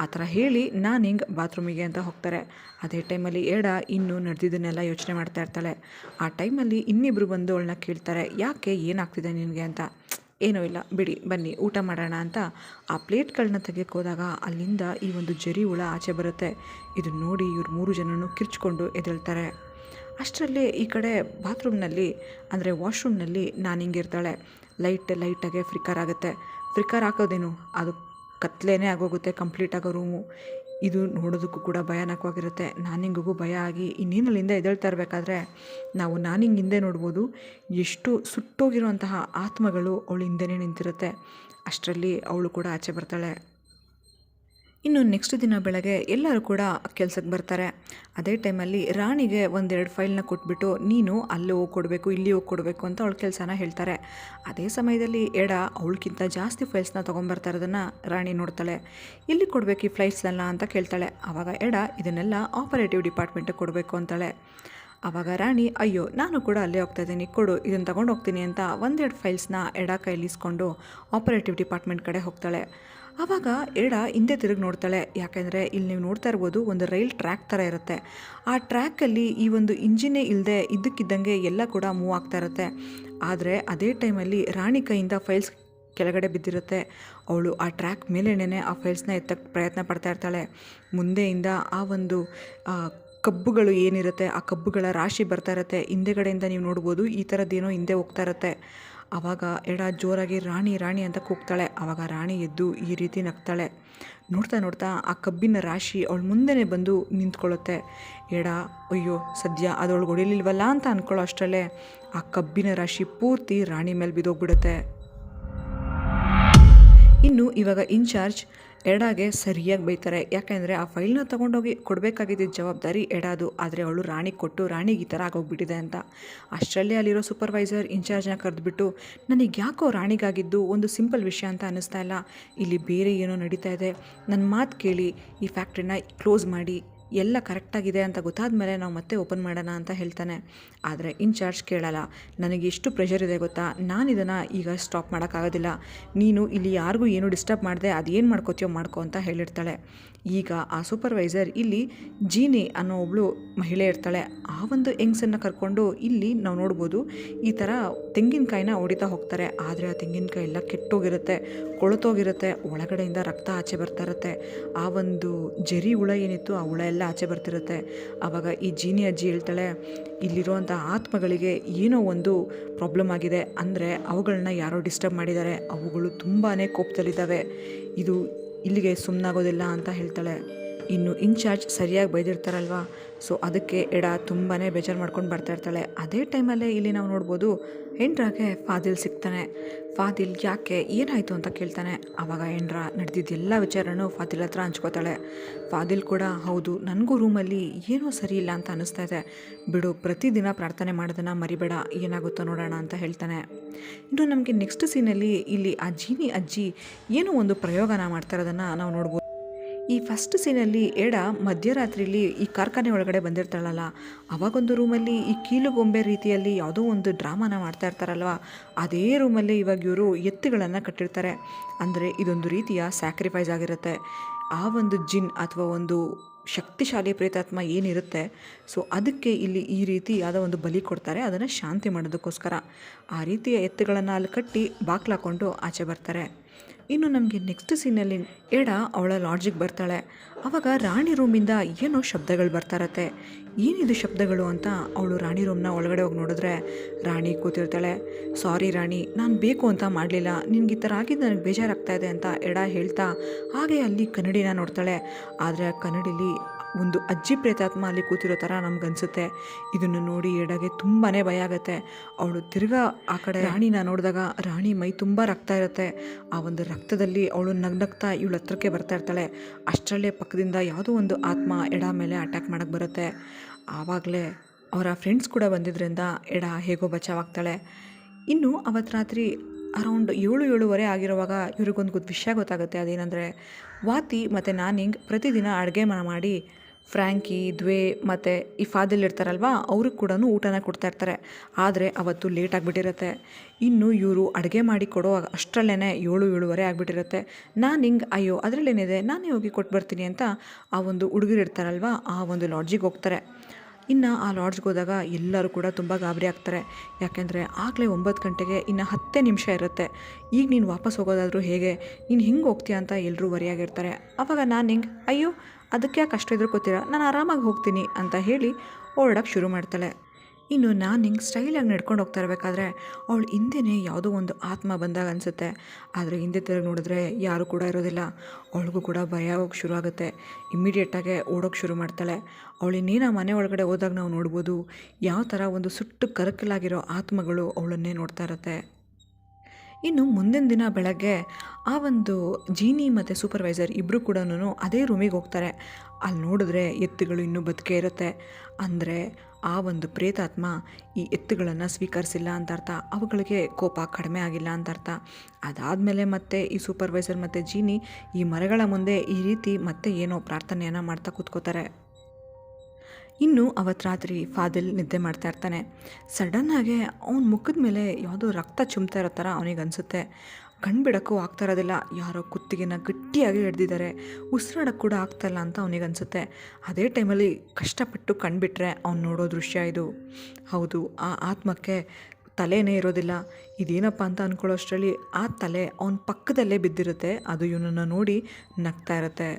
ಆ ಥರ ಹೇಳಿ ನಾನು ಹಿಂಗೆ ಬಾತ್ರೂಮಿಗೆ ಅಂತ ಹೋಗ್ತಾರೆ. ಅದೇ ಟೈಮಲ್ಲಿ ಎಡ ಇನ್ನೂ ನಡೆದಿದ್ದನ್ನೆಲ್ಲ ಯೋಚನೆ ಮಾಡ್ತಾ ಇರ್ತಾಳೆ. ಆ ಟೈಮಲ್ಲಿ ಇನ್ನಿಬ್ಬರು ಬಂದು ಅವಳನ್ನ ಕೇಳ್ತಾರೆ, ಯಾಕೆ ಏನಾಗ್ತಿದೆ ನಿನಗೆ ಅಂತ. ಏನೂ ಇಲ್ಲ ಬಿಡಿ, ಬನ್ನಿ ಊಟ ಮಾಡೋಣ ಅಂತ ಆ ಪ್ಲೇಟ್ಗಳನ್ನ ತೆಗೆಯೋಕೆ ಹೋದಾಗ ಅಲ್ಲಿಂದ ಈ ಒಂದು ಜರಿ ಹುಳ ಆಚೆ ಬರುತ್ತೆ. ಇದು ನೋಡಿ ಇವ್ರು 3 ಜನನೂ ಕಿರ್ಚ್ಕೊಂಡು ಎದ್ದೇಳ್ತಾರೆ. ಅಷ್ಟರಲ್ಲೇ ಈ ಕಡೆ ಬಾತ್ರೂಮ್ನಲ್ಲಿ ಅಂದರೆ ವಾಶ್ರೂಮ್ನಲ್ಲಿ ನಾನು ಹಿಂಗಿರ್ತಾಳೆ. ಲೈಟಾಗೆ ಫ್ಲಿಕ್ಕರ್ ಆಗುತ್ತೆ. ಫ್ಲಿಕ್ಕರ್ ಹಾಕೋದೇನು, ಅದು ಕತ್ಲೇನೇ ಆಗೋಗುತ್ತೆ ಕಂಪ್ಲೀಟ್ ಆಗೋ ರೂಮು. ಇದು ನೋಡೋದಕ್ಕೂ ಕೂಡ ಭಯಾನಕವಾಗಿರುತ್ತೆ. ನಾನಿಂಗಿಗೂ ಭಯ ಆಗಿ ಇನ್ನೇನಲ್ಲಿಂದ ಎದ್ದೇಳ್ತಾ ಇರಬೇಕಾದ್ರೆ ನಾವು ನಾನಿಂಗ್ ಹಿಂದೆ ನೋಡ್ಬೋದು, ಎಷ್ಟು ಸುಟ್ಟೋಗಿರುವಂತಹ ಆತ್ಮಗಳು ಅವಳು ಹಿಂದೆನೇ ನಿಂತಿರುತ್ತೆ. ಅಷ್ಟರಲ್ಲಿ ಅವಳು ಕೂಡ ಆಚೆ ಬರ್ತಾಳೆ. ಇನ್ನು ನೆಕ್ಸ್ಟ್ ದಿನ ಬೆಳಗ್ಗೆ ಎಲ್ಲರೂ ಕೂಡ ಕೆಲಸಕ್ಕೆ ಬರ್ತಾರೆ. ಅದೇ ಟೈಮಲ್ಲಿ ರಾಣಿಗೆ 1-2 ಫೈಲ್ನ ಕೊಟ್ಬಿಟ್ಟು ನೀನು ಅಲ್ಲಿ ಹೋಗಿ ಕೊಡಬೇಕು, ಇಲ್ಲಿ ಹೋಗಿ ಕೊಡಬೇಕು ಅಂತ ಅವಳ ಕೆಲಸನ ಹೇಳ್ತಾರೆ. ಅದೇ ಸಮಯದಲ್ಲಿ ಎಡ ಅವಳಕ್ಕಿಂತ ಜಾಸ್ತಿ ಫೈಲ್ಸ್ನ ತೊಗೊಂಬರ್ತಾ ಇರೋದನ್ನು ರಾಣಿ ನೋಡ್ತಾಳೆ. ಇಲ್ಲಿ ಕೊಡಬೇಕು ಈ ಫೈಲ್ಸ್ನೆಲ್ಲ ಅಂತ ಕೇಳ್ತಾಳೆ. ಆವಾಗ ಎಡ ಇದನ್ನೆಲ್ಲ ಆಪರೇಟಿವ್ ಡಿಪಾರ್ಟ್ಮೆಂಟಿಗೆ ಕೊಡಬೇಕು ಅಂತಾಳೆ. ಆವಾಗ ರಾಣಿ, ಅಯ್ಯೋ ನಾನು ಕೂಡ ಅಲ್ಲೇ ಹೋಗ್ತಾಯಿದ್ದೀನಿ, ಕೊಡು ಇದನ್ನು ತೊಗೊಂಡು ಹೋಗ್ತೀನಿ ಅಂತ 1-2 ಫೈಲ್ಸ್ನ ಎಡ ಕೈಲಿ ಇಸ್ಕೊಂಡು ಆಪರೇಟಿವ್ ಡಿಪಾರ್ಟ್ಮೆಂಟ್ ಕಡೆ ಹೋಗ್ತಾಳೆ. ಆವಾಗ ಎಡ ಹಿಂದೆ ತಿರುಗಿ ನೋಡ್ತಾಳೆ. ಯಾಕೆಂದರೆ ಇಲ್ಲಿ ನೀವು ನೋಡ್ತಾ ಇರ್ಬೋದು, ಒಂದು ರೈಲ್ ಟ್ರ್ಯಾಕ್ ಥರ ಇರುತ್ತೆ. ಆ ಟ್ರ್ಯಾಕಲ್ಲಿ ಈ ಒಂದು ಇಂಜಿನೇ ಇಲ್ಲದೆ ಇದ್ದಕ್ಕಿದ್ದಂಗೆ ಎಲ್ಲ ಕೂಡ ಮೂವ್ ಆಗ್ತಾ ಇರುತ್ತೆ. ಆದರೆ ಅದೇ ಟೈಮಲ್ಲಿ ರಾಣಿ ಕೈಯಿಂದ ಫೈಲ್ಸ್ ಕೆಳಗಡೆ ಬಿದ್ದಿರುತ್ತೆ. ಅವಳು ಆ ಟ್ರ್ಯಾಕ್ ಮೇಲೇನೆ ಆ ಫೈಲ್ಸ್ನ ಎತ್ತಕ್ಕೆ ಪ್ರಯತ್ನ ಪಡ್ತಾ ಇರ್ತಾಳೆ. ಮುಂದೆಯಿಂದ ಆ ಒಂದು ಕಬ್ಬುಗಳು ಏನಿರುತ್ತೆ, ಆ ಕಬ್ಬುಗಳ ರಾಶಿ ಬರ್ತಾ ಇರುತ್ತೆ. ಹಿಂದೆಗಡೆಯಿಂದ ನೀವು ನೋಡ್ಬೋದು ಈ ಥರದ್ದೇನೋ ಹಿಂದೆ ಹೋಗ್ತಾ ಇರುತ್ತೆ. ಆವಾಗ ಎಡ ಜೋರಾಗಿ ರಾಣಿ ರಾಣಿ ಅಂತ ಕೂಗ್ತಾಳೆ. ಆವಾಗ ರಾಣಿ ಎದ್ದು ಈ ರೀತಿ ನಗ್ತಾಳೆ. ನೋಡ್ತಾ ನೋಡ್ತಾ ಆ ಕಬ್ಬಿನ ರಾಶಿ ಅವಳ ಮುಂದೆನೇ ಬಂದು ನಿಂತ್ಕೊಳ್ಳುತ್ತೆ. ಎಡ ಅಯ್ಯೋ ಸದ್ಯ ಅದೊಳಗೆ ಹೊಡಿಲಿಲ್ವಲ್ಲ ಅಂತ ಅಂದ್ಕೊಳ್ಳೋ ಅಷ್ಟರಲ್ಲೇ ಆ ಕಬ್ಬಿನ ರಾಶಿ ಪೂರ್ತಿ ರಾಣಿ ಮೇಲೆ ಬಿದ್ದೋಗ್ಬಿಡುತ್ತೆ. ಇನ್ನು ಇವಾಗ ಇನ್ಚಾರ್ಜ್ ಎಡಾಗೆ ಸರಿಯಾಗಿ ಬೈತಾರೆ. ಯಾಕೆಂದರೆ ಆ ಫೈಲ್ನ ತೊಗೊಂಡೋಗಿ ಕೊಡಬೇಕಾಗಿದ್ದ ಜವಾಬ್ದಾರಿ ಎಡಾದು, ಆದರೆ ಅವಳು ರಾಣಿಗೆ ಕೊಟ್ಟು ರಾಣಿಗೆ ಈ ಥರ ಆಗೋಗ್ಬಿಟ್ಟಿದೆ ಅಂತ. ಅಷ್ಟರಲ್ಲೇ ಅಲ್ಲಿರೋ ಸೂಪರ್ವೈಸರ್ ಇನ್ಚಾರ್ಜ್ನ ಕರೆದುಬಿಟ್ಟು, ನನಗೆ ಯಾಕೋ ರಾಣಿಗಾಗಿದ್ದು ಒಂದು ಸಿಂಪಲ್ ವಿಷಯ ಅಂತ ಅನ್ನಿಸ್ತಾ ಇಲ್ಲ, ಇಲ್ಲಿ ಬೇರೆ ಏನೋ ನಡೀತಾ ಇದೆ, ನನ್ನ ಮಾತು ಕೇಳಿ ಈ ಫ್ಯಾಕ್ಟ್ರಿನ ಕ್ಲೋಸ್ ಮಾಡಿ ಎಲ್ಲ ಕರೆಕ್ಟಾಗಿದೆ ಅಂತ ಗೊತ್ತಾದ ಮೇಲೆ ನಾವು ಮತ್ತೆ ಓಪನ್ ಮಾಡೋಣ ಅಂತ ಹೇಳ್ತಾನೆ. ಆದರೆ ಇನ್ಚಾರ್ಜ್ ಕೇಳಲ್ಲ. ನನಗೆ ಎಷ್ಟು ಪ್ರೆಷರ್ ಇದೆ ಗೊತ್ತಾ, ನಾನು ಇದನ್ನು ಈಗ ಸ್ಟಾಪ್ ಮಾಡೋಕ್ಕಾಗೋದಿಲ್ಲ. ನೀನು ಇಲ್ಲಿ ಯಾರಿಗೂ ಏನೂ ಡಿಸ್ಟರ್ಬ್ ಮಾಡಿದೆ ಅದೇನು ಮಾಡ್ಕೋತೀಯೋ ಮಾಡ್ಕೊ ಅಂತ ಹೇಳಿರ್ತಾಳೆ. ಈಗ ಆ ಸೂಪರ್ವೈಸರ್ ಇಲ್ಲಿ ಜೀನಿ ಅನ್ನೋ ಒಬ್ಬಳು ಮಹಿಳೆ ಇರ್ತಾಳೆ. ಆ ಒಂದು ಹೆಂಗಸನ್ನು ಕರ್ಕೊಂಡು ಇಲ್ಲಿ ನಾವು ನೋಡ್ಬೋದು ಈ ಥರ ತೆಂಗಿನಕಾಯಿನ ಹೊಡಿತಾ ಹೋಗ್ತಾರೆ. ಆದರೆ ಆ ತೆಂಗಿನಕಾಯಿ ಎಲ್ಲ ಕೆಟ್ಟೋಗಿರುತ್ತೆ, ಕೊಳತೋಗಿರುತ್ತೆ, ಒಳಗಡೆಯಿಂದ ರಕ್ತ ಆಚೆ ಬರ್ತಾ ಇರುತ್ತೆ. ಆ ಒಂದು ಜರಿ ಹುಳ ಏನಿತ್ತು ಆ ಹುಳ ಎಲ್ಲ ಆಚೆ ಬರ್ತಿರುತ್ತೆ. ಆವಾಗ ಈ ಜೀನಿ ಅಜ್ಜಿ ಹೇಳ್ತಾಳೆ, ಇಲ್ಲಿರುವಂಥ ಆತ್ಮಗಳಿಗೆ ಏನೋ ಒಂದು ಪ್ರಾಬ್ಲಮ್ ಆಗಿದೆ, ಅಂದರೆ ಅವುಗಳನ್ನ ಯಾರೋ ಡಿಸ್ಟರ್ಬ್ ಮಾಡಿದ್ದಾರೆ, ಅವುಗಳು ತುಂಬಾ ಕೋಪದಲ್ಲಿದ್ದಾವೆ, ಇದು ಇಲ್ಲಿಗೆ ಸುಮ್ಮನಾಗೋದಿಲ್ಲ ಅಂತ ಹೇಳ್ತಾಳೆ. ಇನ್ನು ಇನ್ಚಾರ್ಜ್ ಸರಿಯಾಗಿ ಬೈದಿರ್ತಾರಲ್ವ, ಸೊ ಅದಕ್ಕೆ ಎಡ ತುಂಬಾ ಬೇಜಾರು ಮಾಡ್ಕೊಂಡು ಬರ್ತಾ ಇರ್ತಾಳೆ. ಅದೇ ಟೈಮಲ್ಲೇ ಇಲ್ಲಿ ನಾವು ನೋಡ್ಬೋದು ಹೆಂಡ್ರಾಗೆ ಫಾದಿಲ್ ಸಿಗ್ತಾನೆ. ಫಾದಿಲ್ ಯಾಕೆ ಏನಾಯಿತು ಅಂತ ಕೇಳ್ತಾನೆ. ಆವಾಗ ಹೆಂಡ್ರ ನಡೆದಿದ್ದೆಲ್ಲ ವಿಚಾರನೂ ಫಾದಿಲ್ ಹತ್ರ ಹಂಚ್ಕೋತಾಳೆ. ಫಾದಿಲ್ ಕೂಡ ಹೌದು, ನನಗೂ ರೂಮಲ್ಲಿ ಏನೋ ಸರಿ ಇಲ್ಲ ಅಂತ ಅನ್ನಿಸ್ತಾ ಇದೆ, ಬಿಡು ಪ್ರತಿದಿನ ಪ್ರಾರ್ಥನೆ ಮಾಡೋದನ್ನು ಮರಿಬೇಡ, ಏನಾಗುತ್ತೋ ನೋಡೋಣ ಅಂತ ಹೇಳ್ತಾನೆ. ಇನ್ನು ನಮಗೆ ನೆಕ್ಸ್ಟ್ ಸೀನಲ್ಲಿ ಇಲ್ಲಿ ಆ ಜೀನಿ ಅಜ್ಜಿ ಏನೋ ಒಂದು ಪ್ರಯೋಗನ ಮಾಡ್ತಾ ಇರೋದನ್ನು ನಾವು ನೋಡ್ಬೋದು. ಈ ಫಸ್ಟ್ ಸೀನಲ್ಲಿ ಎಡ ಮಧ್ಯರಾತ್ರಿಲಿ ಈ ಕಾರ್ಖಾನೆ ಒಳಗಡೆ ಬಂದಿರ್ತಾಳಲ್ಲ, ಅವಾಗೊಂದು ರೂಮಲ್ಲಿ ಈ ಕೀಲುಗೊಂಬೆ ರೀತಿಯಲ್ಲಿ ಯಾವುದೋ ಒಂದು ಡ್ರಾಮಾನ ಮಾಡ್ತಾ ಇರ್ತಾರಲ್ವ, ಅದೇ ರೂಮಲ್ಲಿ ಇವಾಗ ಇವರು ಎತ್ತುಗಳನ್ನು ಕಟ್ಟಿರ್ತಾರೆ. ಅಂದರೆ ಇದೊಂದು ರೀತಿಯ ಸ್ಯಾಕ್ರಿಫೈಸ್ ಆಗಿರುತ್ತೆ. ಆ ಒಂದು ಜಿನ್ ಅಥವಾ ಒಂದು ಶಕ್ತಿಶಾಲಿ ಪ್ರೇತಾತ್ಮ ಏನಿರುತ್ತೆ, ಸೊ ಅದಕ್ಕೆ ಇಲ್ಲಿ ಈ ರೀತಿಯಾದ ಒಂದು ಬಲಿ ಕೊಡ್ತಾರೆ, ಅದನ್ನು ಶಾಂತಿ ಮಾಡೋದಕ್ಕೋಸ್ಕರ. ಆ ರೀತಿಯ ಎತ್ತುಗಳನ್ನು ಅಲ್ಲಿ ಕಟ್ಟಿ ಬಾಕ್ಲಾಕೊಂಡು ಆಚೆ ಬರ್ತಾರೆ. ಇನ್ನು ನಮಗೆ ನೆಕ್ಸ್ಟ್ ಸೀನಲ್ಲಿ ಎಡ ಅವಳ ಲಾಡ್ಜಿಗೆ ಬರ್ತಾಳೆ. ಆವಾಗ ರಾಣಿ ರೂಮಿಂದ ಏನೋ ಶಬ್ದಗಳು ಬರ್ತಾ ಇರತ್ತೆ. ಏನಿದು ಶಬ್ದಗಳು ಅಂತ ಅವಳು ರಾಣಿ ರೂಮ್ನ ಒಳಗಡೆ ಹೋಗಿ ನೋಡಿದ್ರೆ ರಾಣಿ ಕೂತಿರ್ತಾಳೆ. ಸಾರಿ ರಾಣಿ, ನಾನು ಬೇಕು ಅಂತ ಮಾಡಲಿಲ್ಲ, ನಿನ್ಗೆ ಈ ಥರ ಆಗಿದ್ದು ನನಗೆ ಬೇಜಾರಾಗ್ತಾ ಇದೆ ಅಂತ ಎಡ ಹೇಳ್ತಾ ಹಾಗೆ ಅಲ್ಲಿ ಕನ್ನಡಿನ ನೋಡ್ತಾಳೆ. ಆದರೆ ಆ ಕನ್ನಡಿಲಿ ಒಂದು ಅಜ್ಜಿ ಪ್ರೇತಾತ್ಮ ಅಲ್ಲಿ ಕೂತಿರೋ ಥರ ನಮ್ಗನ್ಸುತ್ತೆ. ಇದನ್ನು ನೋಡಿ ಎಡಗೆ ತುಂಬಾ ಭಯ ಆಗುತ್ತೆ. ಅವಳು ತಿರ್ಗಾ ಆ ಕಡೆ ರಾಣಿನ ನೋಡಿದಾಗ ರಾಣಿ ಮೈ ತುಂಬ ರಕ್ತ ಇರುತ್ತೆ. ಆ ಒಂದು ರಕ್ತದಲ್ಲಿ ಅವಳು ನಗ್ನಗ್ತಾ ಇವಳ ಹತ್ರಕ್ಕೆ ಬರ್ತಾ ಇರ್ತಾಳೆ. ಅಷ್ಟರಲ್ಲೇ ಪಕ್ಕದಿಂದ ಯಾವುದೋ ಒಂದು ಆತ್ಮ ಎಡ ಮೇಲೆ ಅಟ್ಯಾಕ್ ಮಾಡೋಕ್ಕೆ ಬರುತ್ತೆ. ಆವಾಗಲೇ ಅವರ ಫ್ರೆಂಡ್ಸ್ ಕೂಡ ಬಂದಿದ್ದರಿಂದ ಎಡ ಹೇಗೋ ಬಚಾವಾಗ್ತಾಳೆ. ಇನ್ನು ಅವತ್ತು ರಾತ್ರಿ ಅರೌಂಡ್ 7-7:30 ಆಗಿರುವಾಗ ಇವ್ರಿಗೊಂದು ವಿಷಯ ಗೊತ್ತಾಗುತ್ತೆ. ಅದೇನೆಂದರೆ ವಾತಿ ಮತ್ತು ನಾನಿಂಗ್ ಪ್ರತಿದಿನ ಅಡುಗೆ ಮಾಡಿ ಫ್ರ್ಯಾಂಕಿ, ದ್ವೇ ಮತ್ತು ಈ ಫಾದಿಲ್ ಇರ್ತಾರಲ್ವ ಅವ್ರಿಗೆ ಕೂಡ ಊಟನ ಕೊಡ್ತಾ ಇರ್ತಾರೆ. ಆದರೆ ಅವತ್ತು ಲೇಟ್ ಆಗಿಬಿಟ್ಟಿರುತ್ತೆ. ಇನ್ನು ಇವರು ಅಡುಗೆ ಮಾಡಿ ಕೊಡೋ ಅಷ್ಟರಲ್ಲೇ 7-7:30 ಆಗಿಬಿಟ್ಟಿರುತ್ತೆ. ನಾನಿಂಗ್ ಅಯ್ಯೋ ಅದರಲ್ಲೇನಿದೆ ನಾನೇ ಹೋಗಿ ಕೊಟ್ಟು ಬರ್ತೀನಿ ಅಂತ ಆ ಒಂದು ಹುಡುಗರು ಇರ್ತಾರಲ್ವ ಆ ಒಂದು ಲಾಡ್ಜಿಗೆ ಹೋಗ್ತಾರೆ. ಇನ್ನು ಆ ಲಾಡ್ಜ್ಗೆ ಹೋದಾಗ ಎಲ್ಲರೂ ಕೂಡ ತುಂಬ ಗಾಬರಿ ಆಗ್ತಾರೆ. ಯಾಕೆಂದರೆ ಆಗಲೇ 9 ಗಂಟೆಗೆ ಇನ್ನು 10 ನಿಮಿಷ ಇರುತ್ತೆ. ಈಗ ನೀನು ವಾಪಸ್ ಹೋಗೋದಾದರೂ ಹೇಗೆ, ನೀನು ಹಿಂಗೆ ಹೋಗ್ತೀಯ ಅಂತ ಎಲ್ಲರೂ ವರಿಯಾಗಿರ್ತಾರೆ. ಆವಾಗ ನಾನು ಹಿಂಗೆ ಅಯ್ಯೋ ಅದಕ್ಕೆ ಯಾಕೆ ಅಷ್ಟು ಹೆದರ್ಕೋತೀರ, ನಾನು ಆರಾಮಾಗಿ ಹೋಗ್ತೀನಿ ಅಂತ ಹೇಳಿ ಓಡೋಕ್ಕೆ ಶುರು ಮಾಡ್ತಾಳೆ. ಇನ್ನು ನಾನು ಹಿಂಗೆ ಸ್ಟೈಲಾಗಿ ನಡ್ಕೊಂಡು ಹೋಗ್ತಾ ಇರಬೇಕಾದ್ರೆ ಅವಳು ಹಿಂದೆಯೇ ಯಾವುದೋ ಒಂದು ಆತ್ಮ ಬಂದಾಗ ಅನಿಸುತ್ತೆ. ಆದರೆ ಹಿಂದೆ ತಿರುಗಿ ನೋಡಿದ್ರೆ ಯಾರೂ ಕೂಡ ಇರೋದಿಲ್ಲ. ಅವಳಿಗೂ ಕೂಡ ಭಯ ಆಗೋಕ್ಕೆ ಶುರು ಆಗುತ್ತೆ. ಇಮ್ಮಿಡಿಯೇಟಾಗೆ ಓಡೋಕ್ಕೆ ಶುರು ಮಾಡ್ತಾಳೆ. ಅವಳು ಇನ್ನೇನು ಮನೆ ಒಳಗಡೆ ಹೋದಾಗ ನಾವು ನೋಡ್ಬೋದು ಯಾವ ಥರ ಒಂದು ಸುಟ್ಟು ಕರಕಲಾಗಿರೋ ಆತ್ಮಗಳು ಅವಳನ್ನೇ ನೋಡ್ತಾ ಇರುತ್ತೆ. ಇನ್ನು ಮುಂದಿನ ದಿನ ಬೆಳಗ್ಗೆ ಆ ಒಂದು ಜೀನಿ ಮತ್ತು ಸೂಪರ್ವೈಸರ್ ಇಬ್ಬರು ಕೂಡ ಅದೇ ರೂಮಿಗೆ ಹೋಗ್ತಾರೆ. ಅಲ್ಲಿ ನೋಡಿದ್ರೆ ಎತ್ತುಗಳು ಇನ್ನೂ ಬದುಕೇ ಇರುತ್ತೆ. ಅಂದರೆ ಆ ಒಂದು ಪ್ರೇತಾತ್ಮ ಈ ಎತ್ತುಗಳನ್ನು ಸ್ವೀಕರಿಸಿಲ್ಲ ಅಂತ ಅರ್ಥ, ಅವುಗಳಿಗೆ ಕೋಪ ಕಡಿಮೆ ಆಗಿಲ್ಲ ಅಂತ ಅರ್ಥ. ಅದಾದಮೇಲೆ ಮತ್ತೆ ಈ ಸೂಪರ್ವೈಸರ್ ಮತ್ತು ಜೀನಿ ಈ ಮರಗಳ ಮುಂದೆ ಈ ರೀತಿ ಮತ್ತೆ ಏನೋ ಪ್ರಾರ್ಥನೆಯನ್ನು ಮಾಡ್ತಾ ಕೂತ್ಕೋತಾರೆ. ಇನ್ನು ಅವತ್ತು ರಾತ್ರಿ ಫಾದಿಲ್ ನಿದ್ದೆ ಮಾಡ್ತಾ ಇರ್ತಾನೆ. ಸಡನ್ನಾಗೆ ಅವನ ಮುಖದ ಮೇಲೆ ಯಾವುದೋ ರಕ್ತ ಚುಮ್ತಾ ಇರೋ ಥರ ಅವನಿಗೆ ಅನಿಸುತ್ತೆ. ಕಣ್ಬಿಡೋಕ್ಕೂ ಆಗ್ತಾ ಇರೋದಿಲ್ಲ, ಯಾರೋ ಕುತ್ತಿಗೆನ ಗಟ್ಟಿಯಾಗಿ ಹಿಡ್ದಿದ್ದಾರೆ, ಉಸಿರಾಡೋಕ್ಕೆ ಕೂಡ ಆಗ್ತಾಯಿಲ್ಲ ಅಂತ ಅವನಿಗೆ ಅನಿಸುತ್ತೆ. ಅದೇ ಟೈಮಲ್ಲಿ ಕಷ್ಟಪಟ್ಟು ಕಣ್ಬಿಟ್ರೆ ಅವ್ನು ನೋಡೋ ದೃಶ್ಯ ಇದು. ಹೌದು, ಆ ಆತ್ಮಕ್ಕೆ ತಲೆನೇ ಇರೋದಿಲ್ಲ. ಇದೇನಪ್ಪ ಅಂತ ಅಂದ್ಕೊಳ್ಳೋಷ್ಟರಲ್ಲಿ ಆ ತಲೆ ಅವನ ಪಕ್ಕದಲ್ಲೇ ಬಿದ್ದಿರುತ್ತೆ. ಅದು ಇವನನ್ನು ನೋಡಿ ನಗ್ತಾ ಇರುತ್ತೆ.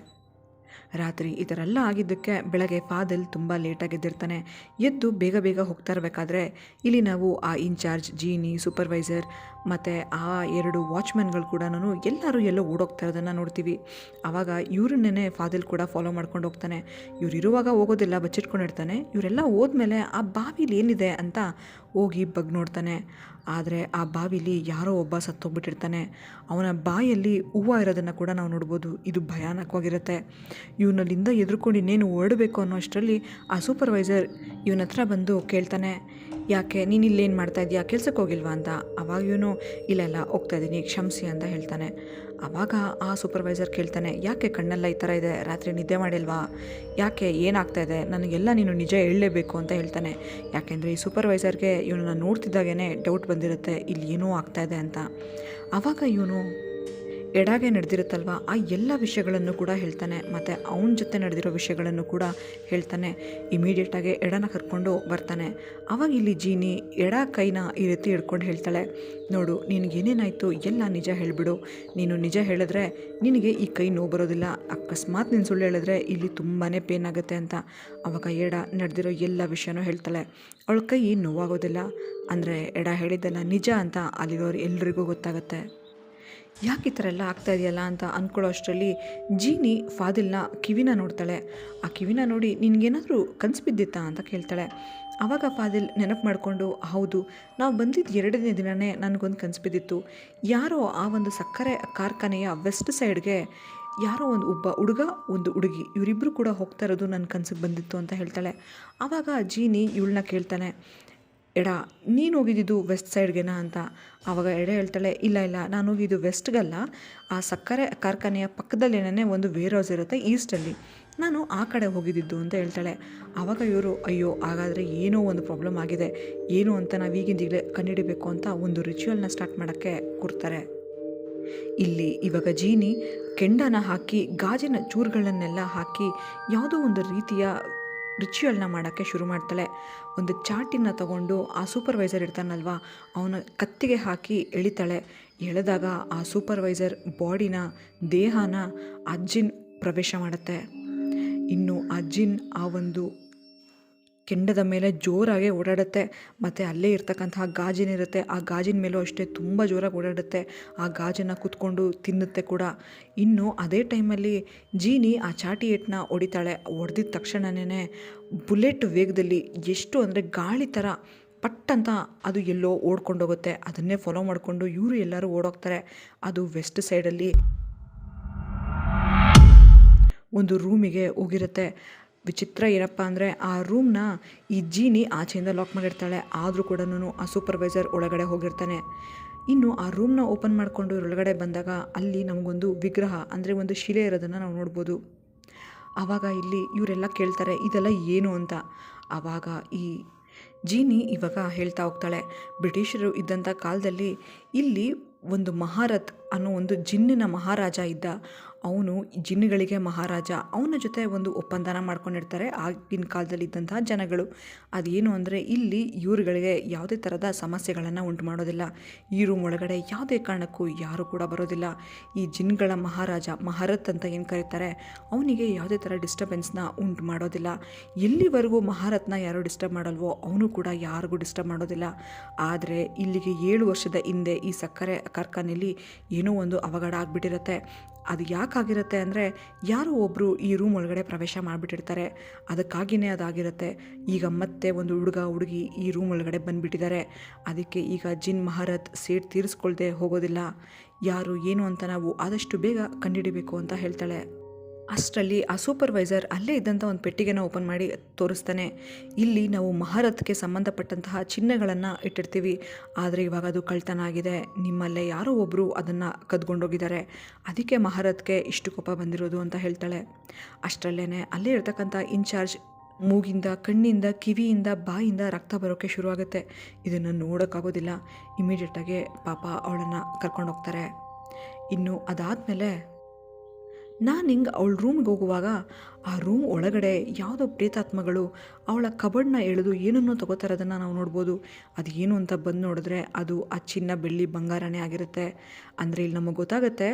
ರಾತ್ರಿ ಈ ಥರ ಎಲ್ಲ ಆಗಿದ್ದಕ್ಕೆ ಬೆಳಗ್ಗೆ ಫಾದಿಲ್ ತುಂಬ ಲೇಟಾಗಿದ್ದಿರ್ತಾನೆ. ಎದ್ದು ಬೇಗ ಬೇಗ ಹೋಗ್ತಾ ಇರಬೇಕಾದ್ರೆ ಇಲ್ಲಿ ನಾವು ಆ ಇನ್ಚಾರ್ಜ್, ಜೀನಿ, ಸೂಪರ್ವೈಸರ್ ಮತ್ತು ಆ 2 ವಾಚ್ಮೆನ್ಗಳು ಕೂಡ ಎಲ್ಲರೂ ಎಲ್ಲೋ ಓಡೋಗ್ತಾ ಇರೋದನ್ನು ನೋಡ್ತೀವಿ. ಆವಾಗ ಇವ್ರನ್ನೇ ಫಾದಿಲ್ ಕೂಡ ಫಾಲೋ ಮಾಡ್ಕೊಂಡು ಹೋಗ್ತಾನೆ. ಇರುವಾಗ ಹೋಗೋದಿಲ್ಲ, ಬಚ್ಚಿಟ್ಕೊಂಡಿರ್ತಾನೆ. ಇವರೆಲ್ಲ ಹೋದ್ಮೇಲೆ ಆ ಬಾವಿಲಿ ಏನಿದೆ ಅಂತ ಹೋಗಿ ಬಗ್ ನೋಡ್ತಾನೆ. ಆದರೆ ಆ ಬಾವಿಲಿ ಯಾರೋ ಒಬ್ಬ ಸತ್ತೋಗ್ಬಿಟ್ಟಿರ್ತಾನೆ. ಅವನ ಬಾಯಲ್ಲಿ ಹೂವು ಇರೋದನ್ನು ಕೂಡ ನಾವು ನೋಡ್ಬೋದು. ಇದು ಭಯಾನಕವಾಗಿರುತ್ತೆ. ಇವನಲ್ಲಿಂದ ಎದುರ್ಕೊಂಡು ಇನ್ನೇನು ಹೊರಡಬೇಕು ಅನ್ನೋ ಅಷ್ಟರಲ್ಲಿ ಆ ಸೂಪರ್ವೈಸರ್ ಇವನ ಹತ್ರ ಬಂದು ಕೇಳ್ತಾನೆ, ಯಾಕೆ ನೀನು ಇಲ್ಲೇನು ಮಾಡ್ತಾಯಿದ್ಯಾ, ಕೆಲ್ಸಕ್ಕೆ ಹೋಗಿಲ್ವಾ ಅಂತ. ಅವಾಗ ಇವನು ಇಲ್ಲ ಹೋಗ್ತಾಯಿದ್ದೀನಿ, ಕ್ಷಮಿಸಿ ಅಂತ ಹೇಳ್ತಾನೆ. ಆವಾಗ ಆ ಸೂಪರ್ವೈಸರ್ ಕೇಳ್ತಾನೆ, ಯಾಕೆ ಕಣ್ಣೆಲ್ಲ ಈ ಥರ ಇದೆ, ರಾತ್ರಿ ನಿದ್ದೆ ಮಾಡಿಲ್ವಾ, ಯಾಕೆ ಏನಾಗ್ತಾ ಇದೆ, ನನಗೆಲ್ಲ ನೀನು ನಿಜ ಹೇಳಲೇಬೇಕು ಅಂತ ಹೇಳ್ತಾನೆ. ಯಾಕೆಂದರೆ ಈ ಸೂಪರ್ವೈಸರ್ಗೆ ಇವನನ್ನು ನೋಡ್ತಿದ್ದಾಗೇ ಡೌಟ್ ಬಂದಿರುತ್ತೆ, ಇಲ್ಲಿ ಏನೋ ಆಗ್ತಾಯಿದೆ ಅಂತ. ಆವಾಗ ಇವನು ಎಡಾಗೆ ನಡೆದಿರುತ್ತಲ್ವ ಆ ಎಲ್ಲ ವಿಷಯಗಳನ್ನು ಕೂಡ ಹೇಳ್ತಾನೆ, ಮತ್ತು ಅವನ ಜೊತೆ ನಡೆದಿರೋ ವಿಷಯಗಳನ್ನು ಕೂಡ ಹೇಳ್ತಾನೆ. ಇಮಿಡಿಯೇಟಾಗಿ ಎಡನ ಕರ್ಕೊಂಡು ಬರ್ತಾನೆ. ಆವಾಗ ಇಲ್ಲಿ ಜೀನಿ ಎಡ ಕೈನ ಈ ರೀತಿ ಹಿಡ್ಕೊಂಡು ಹೇಳ್ತಾಳೆ, ನೋಡು ನಿನಗೇನೇನಾಯಿತು ಎಲ್ಲ ನಿಜ ಹೇಳಿಬಿಡು, ನೀನು ನಿಜ ಹೇಳಿದ್ರೆ ನಿನಗೆ ಈ ಕೈ ನೋವು ಬರೋದಿಲ್ಲ, ಅಕಸ್ಮಾತ್ ನೀನು ಸುಳ್ಳು ಹೇಳಿದ್ರೆ ಇಲ್ಲಿ ತುಂಬಾ ಪೇನ್ ಆಗುತ್ತೆ ಅಂತ. ಆವಾಗ ಎಡ ನಡೆದಿರೋ ಎಲ್ಲ ವಿಷಯನೂ ಹೇಳ್ತಾಳೆ. ಅವಳ ಕೈ ನೋವಾಗೋದಿಲ್ಲ, ಅಂದರೆ ಎಡ ಹೇಳಿದ್ದೆಲ್ಲ ನಿಜ ಅಂತ ಅಲ್ಲಿರೋರು ಎಲ್ರಿಗೂ ಗೊತ್ತಾಗುತ್ತೆ. ಯಾಕೆ ಈ ಥರ ಎಲ್ಲ ಆಗ್ತಾಯಿದೆಯಲ್ಲ ಅಂತ ಅಂದ್ಕೊಳ್ಳೋ ಅಷ್ಟರಲ್ಲಿ ಜೀನಿ ಫಾದಿಲ್ನ ಕಿವಿನ ನೋಡ್ತಾಳೆ. ಆ ಕಿವಿನ ನೋಡಿ ನಿನಗೇನಾದರೂ ಕನಸು ಬಿದ್ದಿತ್ತಾ ಅಂತ ಕೇಳ್ತಾಳೆ. ಆವಾಗ ಫಾದಿಲ್ ನೆನಪು ಮಾಡಿಕೊಂಡು, ಹೌದು, ನಾವು ಬಂದಿದ್ದು 2ನೇ ದಿನವೇ ನನಗೊಂದು ಕನಸು ಬಿದ್ದಿತ್ತು. ಯಾರೋ ಆ ಒಂದು ಸಕ್ಕರೆ ಕಾರ್ಖಾನೆಯ ವೆಸ್ಟ್ ಸೈಡ್ಗೆ ಯಾರೋ ಒಬ್ಬ ಹುಡುಗ ಒಂದು ಹುಡುಗಿ ಇವರಿಬ್ಬರು ಕೂಡ ಹೋಗ್ತಾ ಇರೋದು ನನ್ನ ಕನಸಿಗೆ ಬಂದಿತ್ತು ಅಂತ ಹೇಳ್ತಾಳೆ. ಆವಾಗ ಜೀನಿ ಇವಳನ್ನ ಕೇಳ್ತಾನೆ, ಎಡ ನೀನು ಹೋಗಿದ್ದು ವೆಸ್ಟ್ ಸೈಡ್ಗೆನಾ ಅಂತ. ಆವಾಗ ಎಡ ಹೇಳ್ತಾಳೆ, ಇಲ್ಲ ನಾನು ಹೋಗಿದ್ದು ವೆಸ್ಟ್ಗಲ್ಲ, ಆ ಸಕ್ಕರೆ ಕಾರ್ಖಾನೆಯ ಪಕ್ಕದಲ್ಲೇನೇ ಒಂದು ವೇರ್ ಹೌಸ್ ಇರುತ್ತೆ ಈಸ್ಟಲ್ಲಿ, ನಾನು ಆ ಕಡೆ ಹೋಗಿದ್ದು ಅಂತ ಹೇಳ್ತಾಳೆ. ಆವಾಗ ಇವರು, ಅಯ್ಯೋ ಹಾಗಾದರೆ ಏನೋ ಒಂದು ಪ್ರಾಬ್ಲಮ್ ಆಗಿದೆ, ಏನು ಅಂತ ನಾವು ಈಗಿಂದೀಗಲೇ ಕಂಡುಹಿಡಿಬೇಕು ಅಂತ ಒಂದು ರಿಚುವಲ್ನ ಸ್ಟಾರ್ಟ್ ಮಾಡೋಕ್ಕೆ ಕೂರ್ತಾರೆ. ಇಲ್ಲಿ ಇವಾಗ ಜೀನಿ ಕೆಂಡನ ಹಾಕಿ ಗಾಜಿನ ಚೂರುಗಳನ್ನೆಲ್ಲ ಹಾಕಿ ಯಾವುದೋ ಒಂದು ರೀತಿಯ ರಿಚುವಲ್ನ ಮಾಡೋಕ್ಕೆ ಶುರು ಮಾಡ್ತಾಳೆ. ಒಂದು ಚಾಟಿನ ತಗೊಂಡು ಆ ಸೂಪರ್ವೈಸರ್ ಇರ್ತಾನಲ್ವ ಅವನ ಕತ್ತಿಗೆ ಹಾಕಿ ಎಳಿತಾಳೆ. ಎಳೆದಾಗ ಆ ಸೂಪರ್ವೈಸರ್ ಬಾಡಿನ ದೇಹನ ಆ ಜಿನ್ ಪ್ರವೇಶ ಮಾಡುತ್ತೆ. ಇನ್ನು ಆ ಜಿನ್ ಆ ಒಂದು ಕೆಂಡದ ಮೇಲೆ ಜೋರಾಗಿ ಓಡಾಡುತ್ತೆ, ಮತ್ತು ಅಲ್ಲೇ ಇರ್ತಕ್ಕಂತಹ ಗಾಜಿನಿರುತ್ತೆ, ಆ ಗಾಜಿನ ಮೇಲೂ ಅಷ್ಟೇ ತುಂಬ ಜೋರಾಗಿ ಓಡಾಡುತ್ತೆ. ಆ ಗಾಜನ್ನು ಕುತ್ಕೊಂಡು ತಿನ್ನುತ್ತೆ ಕೂಡ. ಇನ್ನು ಅದೇ ಟೈಮಲ್ಲಿ ಜೀನಿ ಆ ಚಾಟಿ ಏಟನ್ನ ಹೊಡಿತಾಳೆ. ಹೊಡೆದಿದ್ದ ತಕ್ಷಣವೇ ಬುಲೆಟ್ ವೇಗದಲ್ಲಿ, ಎಷ್ಟು ಅಂದರೆ ಗಾಳಿ ಥರ ಪಟ್ಟಂತ ಅದು ಎಲ್ಲೋ ಓಡ್ಕೊಂಡೋಗುತ್ತೆ. ಅದನ್ನೇ ಫಾಲೋ ಮಾಡಿಕೊಂಡು ಇವರು ಎಲ್ಲರೂ ಓಡೋಗ್ತಾರೆ. ಅದು ವೆಸ್ಟ್ ಸೈಡಲ್ಲಿ ಒಂದು ರೂಮಿಗೆ ಹೋಗಿರುತ್ತೆ. ವಿಚಿತ್ರ ಏನಪ್ಪ ಅಂದರೆ ಆ ರೂಮ್ನ ಈ ಜೀನಿ ಆಚೆಯಿಂದ ಲಾಕ್ ಮಾಡಿರ್ತಾಳೆ. ಆದರೂ ಕೂಡ ಆ ಸೂಪರ್ವೈಸರ್ ಒಳಗಡೆ ಹೋಗಿರ್ತಾನೆ. ಇನ್ನು ಆ ರೂಮ್ನ ಓಪನ್ ಮಾಡಿಕೊಂಡು ಒಳಗಡೆ ಬಂದಾಗ ಅಲ್ಲಿ ನಮಗೊಂದು ವಿಗ್ರಹ ಅಂದರೆ ಒಂದು ಶಿಲೆ ಇರೋದನ್ನು ನಾವು ನೋಡ್ಬೋದು. ಆವಾಗ ಇಲ್ಲಿ ಇವರೆಲ್ಲ ಕೇಳ್ತಾರೆ, ಇದೆಲ್ಲ ಏನು ಅಂತ. ಆವಾಗ ಈ ಜೀನಿ ಇವಾಗ ಹೇಳ್ತಾ ಹೋಗ್ತಾಳೆ, ಬ್ರಿಟಿಷರು ಇದ್ದಂಥ ಕಾಲದಲ್ಲಿ ಇಲ್ಲಿ ಒಂದು ಮಹಾರಥ್ ಅನ್ನೋ ಒಂದು ಜಿನ್ನಿನ ಮಹಾರಾಜ ಇದ್ದ. ಅವನು ಜಿನ್ನುಗಳಿಗೆ ಮಹಾರಾಜ. ಅವನ ಜೊತೆ ಒಂದು ಒಪ್ಪಂದನ ಮಾಡ್ಕೊಂಡಿರ್ತಾರೆ ಆಗಿನ ಕಾಲದಲ್ಲಿ ಇದ್ದಂತಹ ಜನಗಳು. ಅದೇನು ಅಂದರೆ ಇಲ್ಲಿ ಇವ್ರುಗಳಿಗೆ ಯಾವುದೇ ಥರದ ಸಮಸ್ಯೆಗಳನ್ನು ಉಂಟು ಮಾಡೋದಿಲ್ಲ. ಈ ರೂಮ್ ಒಳಗಡೆ ಯಾವುದೇ ಕಾರಣಕ್ಕೂ ಯಾರೂ ಕೂಡ ಬರೋದಿಲ್ಲ. ಈ ಜಿನ್ಗಳ ಮಹಾರಾಜ ಮಹಾರಥ್ ಅಂತ ಏನು ಕರೀತಾರೆ, ಅವನಿಗೆ ಯಾವುದೇ ಥರ ಡಿಸ್ಟರ್ಬೆನ್ಸ್ನ ಉಂಟು ಮಾಡೋದಿಲ್ಲ. ಎಲ್ಲಿವರೆಗೂ ಮಹಾರಥ್ನ ಯಾರು ಡಿಸ್ಟರ್ಬ್ ಮಾಡಲ್ವೋ ಅವನು ಕೂಡ ಯಾರಿಗೂ ಡಿಸ್ಟರ್ಬ್ ಮಾಡೋದಿಲ್ಲ. ಆದರೆ ಇಲ್ಲಿಗೆ 7 ವರ್ಷದ ಹಿಂದೆ ಈ ಸಕ್ಕರೆ ಕಾರ್ಖಾನೆಯಲ್ಲಿ ಏನೋ ಒಂದು ಅವಘಡ ಆಗಿಬಿಟ್ಟಿರುತ್ತೆ. ಅದು ಯಾಕಾಗಿರುತ್ತೆ ಅಂದರೆ ಯಾರೋ ಒಬ್ಬರು ಈ ರೂಮ್ ಒಳಗಡೆ ಪ್ರವೇಶ ಮಾಡಿಬಿಟ್ಟಿರ್ತಾರೆ. ಅದಕ್ಕಾಗಿಯೇ ಅದಾಗಿರುತ್ತೆ. ಈಗ ಮತ್ತೆ ಒಂದು ಹುಡುಗ ಹುಡುಗಿ ಈ ರೂಮ್ ಒಳಗಡೆ ಬಂದುಬಿಟ್ಟಿದ್ದಾರೆ. ಅದಕ್ಕೆ ಈಗ ಜಿನ್ ಮಹಾರಥ್ ಸೇಟ್ ತೀರಿಸ್ಕೊಳ್ದೆ ಹೋಗೋದಿಲ್ಲ. ಯಾರು ಏನು ಅಂತ ನಾವು ಆದಷ್ಟು ಬೇಗ ಕಂಡುಹಿಡಿಬೇಕು ಅಂತ ಹೇಳ್ತಾಳೆ. ಅಷ್ಟರಲ್ಲಿ ಆ ಸೂಪರ್ವೈಸರ್ ಅಲ್ಲೇ ಇದ್ದಂಥ ಒಂದು ಪೆಟ್ಟಿಗೆನ ಓಪನ್ ಮಾಡಿ ತೋರಿಸ್ತಾನೆ. ಇಲ್ಲಿ ನಾವು ಮಹಾರಥ್ಗೆ ಸಂಬಂಧಪಟ್ಟಂತಹ ಚಿಹ್ನೆಗಳನ್ನು ಇಟ್ಟಿರ್ತೀವಿ, ಆದರೆ ಇವಾಗ ಅದು ಕಳ್ತನ ಆಗಿದೆ. ನಿಮ್ಮಲ್ಲೇ ಯಾರೋ ಒಬ್ಬರು ಅದನ್ನು ಕದ್ಕೊಂಡೋಗಿದ್ದಾರೆ, ಅದಕ್ಕೆ ಮಹಾರಥ್ಗೆ ಇಷ್ಟು ಕೋಪ ಬಂದಿರೋದು ಅಂತ ಹೇಳ್ತಾಳೆ. ಅಷ್ಟರಲ್ಲೇ ಅಲ್ಲೇ ಇರ್ತಕ್ಕಂಥ ಇನ್ಚಾರ್ಜ್ ಮೂಗಿಂದ, ಕಣ್ಣಿಂದ, ಕಿವಿಯಿಂದ, ಬಾಯಿಂದ ರಕ್ತ ಬರೋಕ್ಕೆ ಶುರುವಾಗುತ್ತೆ. ಇದನ್ನು ನೋಡೋಕ್ಕಾಗೋದಿಲ್ಲ. ಇಮಿಡಿಯೇಟಾಗಿ ಪಾಪ ಅವಳನ್ನು ಕರ್ಕೊಂಡೋಗ್ತಾರೆ. ಇನ್ನು ಅದಾದಮೇಲೆ ನಾನು ಹಿಂಗೆ ಅವಳ ರೂಮ್ಗೆ ಹೋಗುವಾಗ ಆ ರೂಮ್ ಒಳಗಡೆ ಯಾವುದೋ ಪ್ರೇತಾತ್ಮಗಳು ಅವಳ ಕಬಡ್ನ ಎಳೆದು ಏನನ್ನೋ ತಗೋತಾ ಇರೋದನ್ನು ನಾವು ನೋಡ್ಬೋದು. ಅದು ಏನು ಅಂತ ಬಂದು ನೋಡಿದ್ರೆ ಅದು ಆ ಚಿನ್ನ, ಬೆಳ್ಳಿ, ಬಂಗಾರನೇ ಆಗಿರುತ್ತೆ. ಅಂದರೆ ಇಲ್ಲಿ ನಮಗೆ ಗೊತ್ತಾಗುತ್ತೆ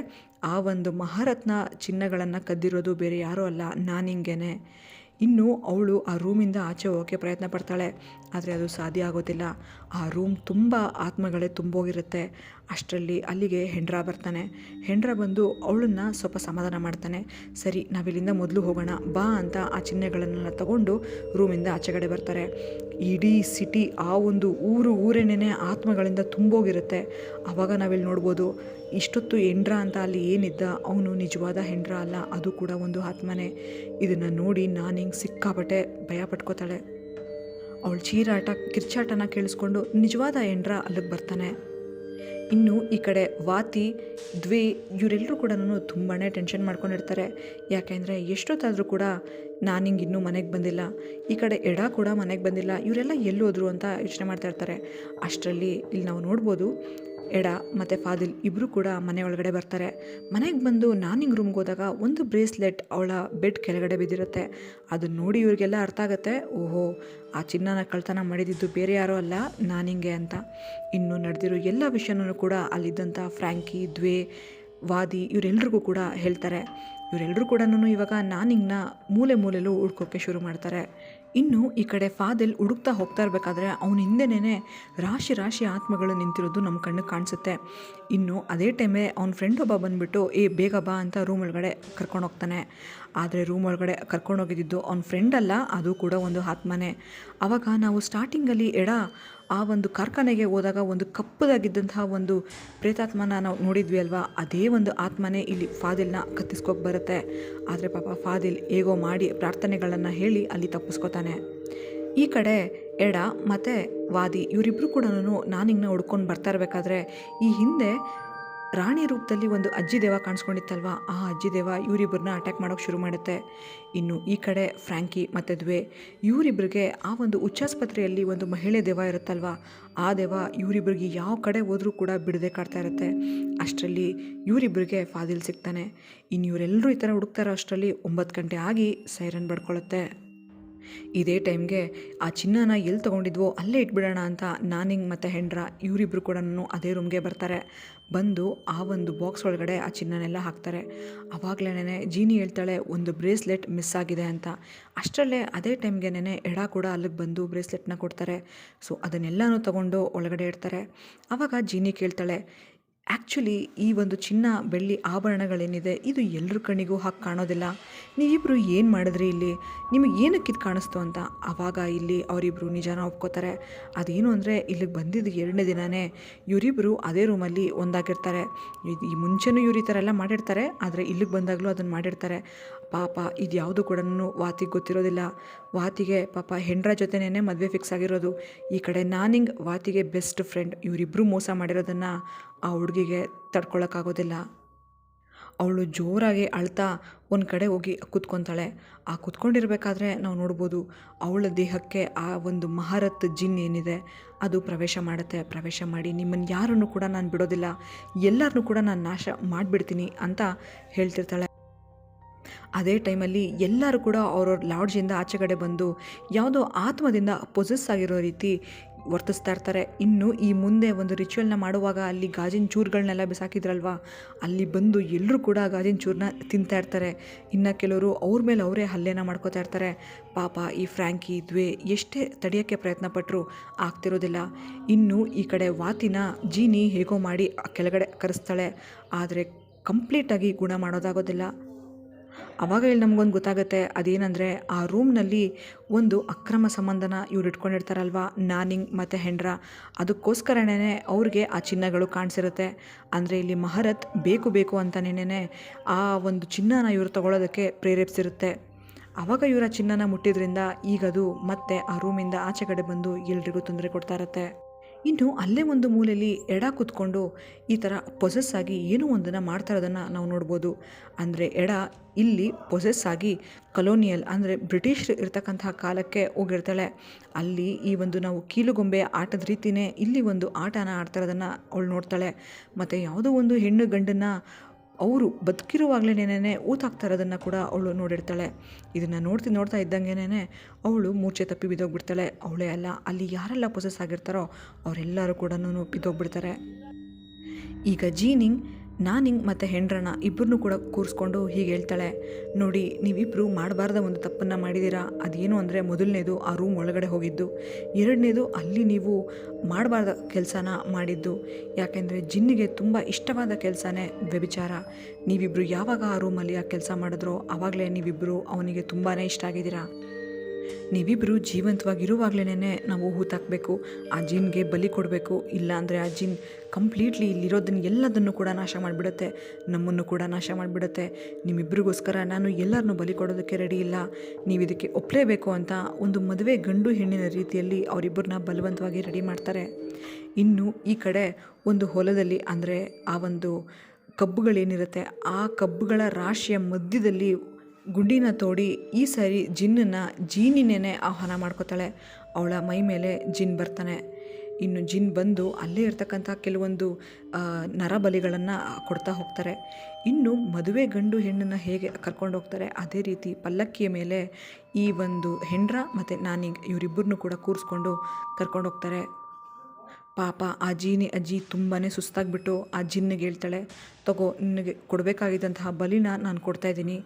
ಆ ಒಂದು ಮಹಾರತ್ನ ಚಿನ್ನಗಳನ್ನು ಕದ್ದಿರೋದು ಬೇರೆ ಯಾರೂ ಅಲ್ಲ, ನಾನಿಂಗೇನೆ. ಇನ್ನು ಅವಳು ಆ ರೂಮಿಂದ ಆಚೆ ಹೋಗೋಕ್ಕೆ ಪ್ರಯತ್ನ ಪಡ್ತಾಳೆ, ಆದರೆ ಅದು ಸಾಧ್ಯ ಆಗೋದಿಲ್ಲ. ಆ ರೂಮ್ ತುಂಬ ಆತ್ಮಗಳೇ ತುಂಬೋಗಿರುತ್ತೆ. ಅಷ್ಟರಲ್ಲಿ ಅಲ್ಲಿಗೆ ಹೆಂಡ್ರ ಬರ್ತಾನೆ. ಹೆಂಡ್ರ ಬಂದು ಅವಳನ್ನು ಸ್ವಲ್ಪ ಸಮಾಧಾನ ಮಾಡ್ತಾನೆ. ಸರಿ, ನಾವಿಲ್ಲಿಂದ ಮೊದಲು ಹೋಗೋಣ ಬಾ ಅಂತ ಆ ಚಿಹ್ನೆಗಳನ್ನೆಲ್ಲ ತಗೊಂಡು ರೂಮಿಂದ ಆಚೆಗಡೆ ಬರ್ತಾರೆ. ಇಡೀ ಸಿಟಿ, ಆ ಒಂದು ಊರೇನೇ ಆತ್ಮಗಳಿಂದ ತುಂಬೋಗಿರುತ್ತೆ. ಆವಾಗ ನಾವಿಲ್ಲಿ ನೋಡ್ಬೋದು, ಇಷ್ಟೊತ್ತು ಹೆಂಡ್ರ ಅಂತ ಅಲ್ಲಿ ಏನಿದ್ದ ಅವನು ನಿಜವಾದ ಹೆಂಡ್ರ ಅಲ್ಲ, ಅದು ಕೂಡ ಒಂದು ಆತ್ಮನೇ. ಇದನ್ನು ನೋಡಿ ನಾನು ಹಿಂಗೆ ಸಿಕ್ಕಾಪಟ್ಟೆ ಭಯ ಪಟ್ಕೋತಾಳೆ. ಅವಳು ಚೀರಾಟ ಕಿರ್ಚಾಟನ ಕೇಳಿಸ್ಕೊಂಡು ನಿಜವಾದ ಹೆಂಡ್ರ ಅಲ್ಲಿಗೆ ಬರ್ತಾನೆ. ಇನ್ನು ಈ ಕಡೆ ವಾತಿ, ದ್ವೇ ಇವರೆಲ್ಲರೂ ಕೂಡ ತುಂಬಾ ಟೆನ್ಷನ್ ಮಾಡ್ಕೊಂಡಿರ್ತಾರೆ. ಯಾಕೆಂದರೆ ಎಷ್ಟೊತ್ತಾದರೂ ಕೂಡ ನಾನಿಂಗೆ ಇನ್ನೂ ಮನೆಗೆ ಬಂದಿಲ್ಲ, ಈ ಕಡೆ ಎಡ ಕೂಡ ಮನೆಗೆ ಬಂದಿಲ್ಲ, ಇವರೆಲ್ಲ ಎಲ್ಲೋದ್ರು ಅಂತ ಯೋಚನೆ ಮಾಡ್ತಾ ಇರ್ತಾರೆ. ಅಷ್ಟರಲ್ಲಿ ಇಲ್ಲಿ ನಾವು ನೋಡ್ಬೋದು ಎಡ ಮತ್ತು ಫಾದಿಲ್ ಇಬ್ಬರು ಕೂಡ ಮನೆ ಒಳಗಡೆ ಬರ್ತಾರೆ. ಮನೆಗೆ ಬಂದು ನಾನಿಂಗ್ ರೂಮ್ಗೆ ಹೋದಾಗ ಒಂದು ಬ್ರೇಸ್ಲೆಟ್ ಅವಳ ಬೆಡ್ ಕೆಳಗಡೆ ಬಿದ್ದಿರುತ್ತೆ. ಅದನ್ನ ನೋಡಿ ಇವ್ರಿಗೆಲ್ಲ ಅರ್ಥ ಆಗುತ್ತೆ, ಓಹೋ ಆ ಚಿನ್ನನ ಕಳ್ತನ ಮಾಡಿದ್ದು ಬೇರೆ ಯಾರೋ ಅಲ್ಲ ನಾನಿಂಗೆ ಅಂತ. ಇನ್ನು ನಡೆದಿರೋ ಎಲ್ಲ ವಿಷಯನೂ ಕೂಡ ಅಲ್ಲಿದ್ದಂಥ ಫ್ರ್ಯಾಂಕಿ, ದ್ವೇ, ವಾದಿ ಇವರೆಲ್ರಿಗೂ ಕೂಡ ಹೇಳ್ತಾರೆ. ಇವರೆಲ್ಲರೂ ಕೂಡ ಇವಾಗ ನಾನಿಂಗ್ನ ಮೂಲೆ ಮೂಲೆಯಲ್ಲೂ ಹುಡ್ಕೋಕ್ಕೆ ಶುರು ಮಾಡ್ತಾರೆ. ಇನ್ನು ಈ ಕಡೆ ಫಾದಿಲ್ ಹುಡುಕ್ತಾ ಹೋಗ್ತಾ ಇರಬೇಕಾದ್ರೆ ಅವನ ಹಿಂದೆನೇ ರಾಶಿ ರಾಶಿ ಆತ್ಮಗಳು ನಿಂತಿರೋದು ನಮ್ಮ ಕಣ್ಣಿಗೆ ಕಾಣಿಸುತ್ತೆ. ಇನ್ನು ಅದೇ ಟೈಮೇ ಅವ್ನ ಫ್ರೆಂಡ್ ಒಬ್ಬ ಬಂದುಬಿಟ್ಟು ಬೇಗ ಬಾ ಅಂತ ರೂಮ್ ಒಳಗಡೆ ಕರ್ಕೊಂಡು ಹೋಗ್ತಾನೆ. ಆದರೆ ರೂಮ್ ಒಳಗಡೆ ಕರ್ಕೊಂಡೋಗಿದ್ದು ಅವ್ನ ಫ್ರೆಂಡ್ ಅಲ್ಲ, ಅದು ಕೂಡ ಒಂದು ಆತ್ಮನೇ. ಆವಾಗ ನಾವು ಸ್ಟಾರ್ಟಿಂಗಲ್ಲಿ ಎಡ ಆ ಒಂದು ಕಾರ್ಖಾನೆಗೆ ಹೋದಾಗ ಒಂದು ಕಪ್ಪದಾಗಿದ್ದಂತಹ ಒಂದು ಪ್ರೇತಾತ್ಮನ ನಾವು ನೋಡಿದ್ವಿ ಅಲ್ವಾ, ಅದೇ ಒಂದು ಆತ್ಮನೇ ಇಲ್ಲಿ ಫಾದಿಲ್ನ ಕತ್ತಿಸ್ಕೋಕೆ ಬರುತ್ತೆ. ಆದರೆ ಪಾಪ ಫಾದಿಲ್ ಹೇಗೋ ಮಾಡಿ ಪ್ರಾರ್ಥನೆಗಳನ್ನು ಹೇಳಿ ಅಲ್ಲಿ ತಪ್ಪಿಸ್ಕೋತಾನೆ. ಈ ಕಡೆ ಎಡ ಮತ್ತು ವಾದಿ ಇವರಿಬ್ಬರು ಕೂಡ ನಾನಿಂಗ್ನ ಹುಡ್ಕೊಂಡು ಬರ್ತಾ ಇರಬೇಕಾದ್ರೆ ಈ ಹಿಂದೆ ರಾಣಿ ರೂಪದಲ್ಲಿ ಒಂದು ಅಜ್ಜಿ ದೇವ ಕಾಣಿಸ್ಕೊಂಡಿತ್ತಲ್ವ, ಆ ಅಜ್ಜಿ ದೇವ ಇವರಿಬ್ಬರನ್ನ ಅಟ್ಯಾಕ್ ಮಾಡೋಕ್ಕೆ ಶುರು ಮಾಡುತ್ತೆ. ಇನ್ನು ಈ ಕಡೆ ಫ್ರ್ಯಾಂಕಿ ಮತ್ತು ದ್ವೇ ಇವರಿಬ್ಬರಿಗೆ ಆ ಒಂದು ಉಚ್ಚಾಸ್ಪತ್ರೆಯಲ್ಲಿ ಒಂದು ಮಹಿಳೆ ದೇವ ಇರುತ್ತಲ್ವ, ಆ ದೇವ ಇವರಿಬ್ಬರಿಗೆ ಯಾವ ಕಡೆ ಹೋದರೂ ಕೂಡ ಬಿಡದೆ ಕಾಡ್ತಾ ಇರುತ್ತೆ. ಅಷ್ಟರಲ್ಲಿ ಇವರಿಬ್ಬರಿಗೆ ಫಾದಿಲ್ ಸಿಗ್ತಾನೆ. ಇನ್ನು ಇವರೆಲ್ಲರೂ ಈ ಥರ ಹುಡುಕ್ತಾರೋ ಅಷ್ಟರಲ್ಲಿ 9 ಗಂಟೆ ಆಗಿ ಸೈರನ್ ಬಡ್ಕೊಳ್ಳುತ್ತೆ. ಇದೇ ಟೈಮ್ಗೆ ಆ ಚಿನ್ನನ ಎಲ್ಲಿ ತೊಗೊಂಡಿದ್ವೋ ಅಲ್ಲೇ ಇಟ್ಬಿಡೋಣ ಅಂತ ನಾನಿಂಗ್ ಮತ್ತು ಹೆಂಡ್ರ ಇವರಿಬ್ಬರು ಕೂಡ ಅದೇ ರೂಮ್ಗೆ ಬರ್ತಾರೆ. ಬಂದು ಆ ಒಂದು ಬಾಕ್ಸ್ ಒಳಗಡೆ ಆ ಚಿನ್ನನೆಲ್ಲ ಹಾಕ್ತಾರೆ. ಆವಾಗಲೇ ಜೀನಿ ಹೇಳ್ತಾಳೆ ಒಂದು ಬ್ರೇಸ್ಲೆಟ್ ಮಿಸ್ ಆಗಿದೆ ಅಂತ. ಅಷ್ಟರಲ್ಲೇ ಅದೇ ಟೈಮ್ಗೆನೇ ಎಡ ಕೂಡ ಅಲ್ಲಿಗೆ ಬಂದು ಬ್ರೇಸ್ಲೆಟ್ನ ಕೊಡ್ತಾರೆ. ಸೊ ಅದನ್ನೆಲ್ಲನೂ ತೊಗೊಂಡು ಒಳಗಡೆ ಇಡ್ತಾರೆ. ಆವಾಗ ಜೀನಿ ಕೇಳ್ತಾಳೆ, ಆ್ಯಕ್ಚುಲಿ ಈ ಒಂದು ಚಿನ್ನ ಬೆಳ್ಳಿ ಆಭರಣಗಳೇನಿದೆ ಇದು ಎಲ್ಲರ ಕಣ್ಣಿಗೂ ಹಾಗೆ ಕಾಣೋದಿಲ್ಲ, ನೀವಿಬ್ಬರು ಏನು ಮಾಡಿದ್ರಿ ಇಲ್ಲಿ, ನಿಮಗೆ ಏನಕ್ಕಿದು ಕಾಣಿಸ್ತು ಅಂತ. ಆವಾಗ ಇಲ್ಲಿ ಅವರಿಬ್ಬರು ನಿಜಾನ ಒಪ್ಕೋತಾರೆ. ಅದೇನು ಅಂದರೆ ಇಲ್ಲಿಗೆ ಬಂದಿದ್ದು 2ನೇ ದಿನವೇ ಇವರಿಬ್ಬರು ಅದೇ ರೂಮಲ್ಲಿ ಒಂದಾಗಿರ್ತಾರೆ. ಈ ಮುಂಚೆನೂ ಇವ್ರು ಈ ಥರ ಎಲ್ಲ ಮಾಡಿರ್ತಾರೆ, ಆದರೆ ಇಲ್ಲಿಗೆ ಬಂದಾಗಲೂ ಅದನ್ನು ಮಾಡಿರ್ತಾರೆ. ಪಾಪ ಇದು ಯಾವುದು ಕೂಡ ವಾತಿಗೆ ಗೊತ್ತಿರೋದಿಲ್ಲ. ವಾತಿಗೆ ಪಾಪ ಹೆಂಡ್ರ ಜೊತೆನೇ ಮದುವೆ ಫಿಕ್ಸ್ ಆಗಿರೋದು. ಈ ಕಡೆ ನಾನಿಂಗ್ ವಾತಿಗೆ ಬೆಸ್ಟ್ ಫ್ರೆಂಡ್. ಇವರಿಬ್ಬರು ಮೋಸ ಮಾಡಿರೋದನ್ನು ಆ ಹುಡುಗಿಗೆ ತಡ್ಕೊಳಕ್ಕಾಗೋದಿಲ್ಲ. ಅವಳು ಜೋರಾಗಿ ಅಳ್ತಾ ಒಂದು ಕಡೆ ಹೋಗಿ ಕೂತ್ಕೊತಾಳೆ. ಆ ಕೂತ್ಕೊಂಡಿರ್ಬೇಕಾದ್ರೆ ನಾವು ನೋಡ್ಬೋದು ಅವಳ ದೇಹಕ್ಕೆ ಆ ಒಂದು ಮಹಾರತ್ ಜಿನ್ ಏನಿದೆ ಅದು ಪ್ರವೇಶ ಮಾಡುತ್ತೆ. ಪ್ರವೇಶ ಮಾಡಿ ನಿಮ್ಮನ್ನು ಯಾರನ್ನು ಕೂಡ ನಾನು ಬಿಡೋದಿಲ್ಲ, ಎಲ್ಲರನ್ನೂ ಕೂಡ ನಾನು ನಾಶ ಮಾಡಿಬಿಡ್ತೀನಿ ಅಂತ ಹೇಳ್ತಿರ್ತಾಳೆ. ಅದೇ ಟೈಮಲ್ಲಿ ಎಲ್ಲರೂ ಕೂಡ ಅವ್ರವ್ರ ಲಾಡ್ಜಿಂದ ಆಚೆಗಡೆ ಬಂದು ಯಾವುದೋ ಆತ್ಮದಿಂದ ಪೊಸೆಸ್ ಆಗಿರೋ ರೀತಿ ವರ್ತಿಸ್ತಾ ಇರ್ತಾರೆ. ಇನ್ನು ಈ ಮುಂದೆ ಒಂದು ರಿಚುವಲ್ನ ಮಾಡುವಾಗ ಅಲ್ಲಿ ಗಾಜಿನ ಚೂರುಗಳನ್ನೆಲ್ಲ ಬಿಸಾಕಿದ್ರಲ್ವ, ಅಲ್ಲಿ ಬಂದು ಎಲ್ಲರೂ ಕೂಡ ಗಾಜಿನ ಚೂರನ್ನ ತಿಂತಾ ಇರ್ತಾರೆ. ಇನ್ನು ಕೆಲವರು ಅವ್ರ ಮೇಲೆ ಅವರೇ ಹಲ್ಲೆನ ಮಾಡ್ಕೋತಾ ಇರ್ತಾರೆ. ಪಾಪ ಈ ಫ್ರ್ಯಾಂಕಿ, ದ್ವೇ ಎಷ್ಟೇ ತಡೆಯೋಕ್ಕೆ ಪ್ರಯತ್ನ ಪಟ್ಟರು ಆಗ್ತಿರೋದಿಲ್ಲ. ಇನ್ನು ಈ ಕಡೆ ವಾತಿನ ಜೀನಿ ಹೇಗೋ ಮಾಡಿ ಕೆಳಗಡೆ ಕರೆಸ್ತಾಳೆ, ಆದರೆ ಕಂಪ್ಲೀಟಾಗಿ ಗುಣ ಮಾಡೋದಾಗೋದಿಲ್ಲ. ಆವಾಗ ಇಲ್ಲಿ ನಮಗೊಂದು ಗೊತ್ತಾಗುತ್ತೆ, ಅದೇನೆಂದರೆ ಆ ರೂಮ್ನಲ್ಲಿ ಒಂದು ಅಕ್ರಮ ಸಂಬಂಧನ ಇವ್ರು ಇಟ್ಕೊಂಡಿರ್ತಾರಲ್ವ ನಾನಿಂಗ್ ಮತ್ತು ಹೆಂಡ್ರ, ಅದಕ್ಕೋಸ್ಕರನೇ ಅವ್ರಿಗೆ ಆ ಚಿನ್ನಗಳು ಕಾಣಿಸಿರುತ್ತೆ. ಅಂದರೆ ಇಲ್ಲಿ ಮಹಾರತ್ ಬೇಕು ಅಂತಲೇ ಆ ಒಂದು ಚಿನ್ನನ ಇವರು ತಗೊಳ್ಳೋದಕ್ಕೆ ಪ್ರೇರೇಪಿಸಿರುತ್ತೆ. ಆವಾಗ ಇವರ ಚಿನ್ನನ ಮುಟ್ಟಿದ್ರಿಂದ ಈಗದು ಮತ್ತೆ ಆ ರೂಮಿಂದ ಆಚೆ ಕಡೆ ಬಂದು ಎಲ್ರಿಗೂ ತೊಂದರೆ ಕೊಡ್ತಾ ಇರುತ್ತೆ. ಇನ್ನು ಅಲ್ಲೇ ಒಂದು ಮೂಲೆಯಲ್ಲಿ ಎಡ ಕೂತ್ಕೊಂಡು ಈ ಥರ ಪೊಸೆಸ್ ಆಗಿ ಏನೋ ಒಂದನ್ನು ಮಾಡ್ತಾ ಇರೋದನ್ನು ನಾವು ನೋಡ್ಬೋದು. ಅಂದರೆ ಎಡ ಇಲ್ಲಿ ಪೊಸೆಸ್ ಆಗಿ ಕಲೋನಿಯಲ್ ಅಂದರೆ ಬ್ರಿಟಿಷ್ ಇರ್ತಕ್ಕಂತಹ ಕಾಲಕ್ಕೆ ಹೋಗಿರ್ತಾಳೆ. ಅಲ್ಲಿ ಈ ಒಂದು ನಾವು ಕೀಲುಗೊಂಬೆ ಆಟದ ರೀತಿಯೇ ಇಲ್ಲಿ ಒಂದು ಆಟನ ಆಡ್ತಾ ಇರೋದನ್ನು ಅವಳು ನೋಡ್ತಾಳೆ. ಮತ್ತು ಯಾವುದೋ ಒಂದು ಹೆಣ್ಣು ಗಂಡನ್ನು ಅವರು ಬದುಕಿರುವಾಗಲೇ ಊತಾಗ್ತಾ ಇರೋದನ್ನು ಕೂಡ ಅವಳು ನೋಡಿರ್ತಾಳೆ. ಇದನ್ನು ನೋಡ್ತಾ ಇದ್ದಂಗೆನೇ ಅವಳು ಮೂರ್ಛೆ ತಪ್ಪಿ ಬಿದ್ದೋಗ್ಬಿಡ್ತಾಳೆ. ಅವಳೇ ಅಲ್ಲ, ಅಲ್ಲಿ ಯಾರೆಲ್ಲ ಪೊಸೆಸ್ ಆಗಿರ್ತಾರೋ ಅವರೆಲ್ಲರೂ ಕೂಡ ಬಿದ್ದೋಗ್ಬಿಡ್ತಾರೆ. ಈಗ ಜೀನಿಂಗ್ ನಾನಿಂಗ್ ಮತ್ತು ಹೆಂಡ್ರನ ಇಬ್ಬರನ್ನೂ ಕೂಡ ಕೂರಿಸ್ಕೊಂಡು ಹೀಗೆ ಹೇಳ್ತಾಳೆ, ನೋಡಿ ನೀವಿಬ್ಬರು ಮಾಡಬಾರ್ದ ಒಂದು ತಪ್ಪನ್ನು ಮಾಡಿದ್ದೀರಾ. ಅದೇನು ಅಂದರೆ ಮೊದಲನೇದು ಆ ರೂಮ್ ಒಳಗಡೆ ಹೋಗಿದ್ದು, ಎರಡನೇದು ಅಲ್ಲಿ ನೀವು ಮಾಡಬಾರ್ದ ಕೆಲಸನ ಮಾಡಿದ್ದು. ಯಾಕೆಂದರೆ ಜಿನ್ನಿಗೆ ತುಂಬ ಇಷ್ಟವಾದ ಕೆಲಸನೇ ವ್ಯಭಿಚಾರ. ನೀವಿಬ್ಬರು ಯಾವಾಗ ಆ ರೂಮಲ್ಲಿ ಆ ಕೆಲಸ ಮಾಡಿದ್ರೋ ಆವಾಗಲೇ ನೀವಿಬ್ಬರು ಅವನಿಗೆ ತುಂಬಾ ಇಷ್ಟ ಆಗಿದ್ದೀರಾ. ನೀವಿಬ್ಬರು ಜೀವಂತವಾಗಿರುವಾಗಲೇ ನಾವು ಹೂತಾಕಬೇಕು, ಆ ಜಿನ್ಗೆ ಬಲಿ ಕೊಡಬೇಕು. ಇಲ್ಲಾಂದರೆ ಆ ಜಿನ್ ಕಂಪ್ಲೀಟ್ಲಿ ಇಲ್ಲಿರೋದನ್ನು ಎಲ್ಲದನ್ನು ಕೂಡ ನಾಶ ಮಾಡಿಬಿಡುತ್ತೆ, ನಮ್ಮನ್ನು ಕೂಡ ನಾಶ ಮಾಡಿಬಿಡುತ್ತೆ. ನಿಮ್ಮಿಬ್ಬರಿಗೋಸ್ಕರ ನಾನು ಎಲ್ಲರನ್ನೂ ಬಲಿ ಕೊಡೋದಕ್ಕೆ ರೆಡಿ ಇಲ್ಲ, ನೀವು ಇದಕ್ಕೆ ಒಪ್ಪಲೇಬೇಕು ಅಂತ ಒಂದು ಮದುವೆ ಗಂಡು ಹೆಣ್ಣಿನ ರೀತಿಯಲ್ಲಿ ಅವರಿಬ್ಬರನ್ನ ಬಲವಂತವಾಗಿ ರೆಡಿ ಮಾಡ್ತಾರೆ. ಇನ್ನು ಈ ಕಡೆ ಒಂದು ಹೊಲದಲ್ಲಿ, ಅಂದರೆ ಆ ಒಂದು ಕಬ್ಬುಗಳೇನಿರುತ್ತೆ ಆ ಕಬ್ಬುಗಳ ರಾಶಿಯ ಮಧ್ಯದಲ್ಲಿ ಗುಂಡಿನ ತೋಡಿ ಈ ಸಾರಿ ಜೀನಿನೇ ಆಹ್ವಾನ ಮಾಡ್ಕೋತಾಳೆ. ಅವಳ ಮೈ ಮೇಲೆ ಜಿನ್ ಬರ್ತಾನೆ. ಇನ್ನು ಜಿನ್ ಬಂದು ಅಲ್ಲೇ ಇರ್ತಕ್ಕಂಥ ಕೆಲವೊಂದು ನರಬಲಿಗಳನ್ನು ಕೊಡ್ತಾ ಹೋಗ್ತಾರೆ. ಇನ್ನು ಮದುವೆ ಗಂಡು ಹೆಣ್ಣನ್ನು ಹೇಗೆ ಕರ್ಕೊಂಡು ಹೋಗ್ತಾರೆ ಅದೇ ರೀತಿ ಪಲ್ಲಕ್ಕಿಯ ಮೇಲೆ ಈ ಒಂದು ಹೆಂಡ್ರ ಮತ್ತು ನಾನೀಗ ಇವರಿಬ್ಬರನ್ನೂ ಕೂಡ ಕೂರಿಸ್ಕೊಂಡು ಕರ್ಕೊಂಡು ಹೋಗ್ತಾರೆ. ಪಾಪ ಆ ಅಜ್ಜಿ ತುಂಬಾ ಸುಸ್ತಾಗಿಬಿಟ್ಟು ಆ ಜಿನ್ನಿಗೆ ಹೇಳ್ತಾಳೆ, ತಗೋ ನಿನಗೆ ಕೊಡಬೇಕಾಗಿದ್ದಂತಹ ಬಲಿನ ನಾನು ಕೊಡ್ತಾಯಿದ್ದೀನಿ,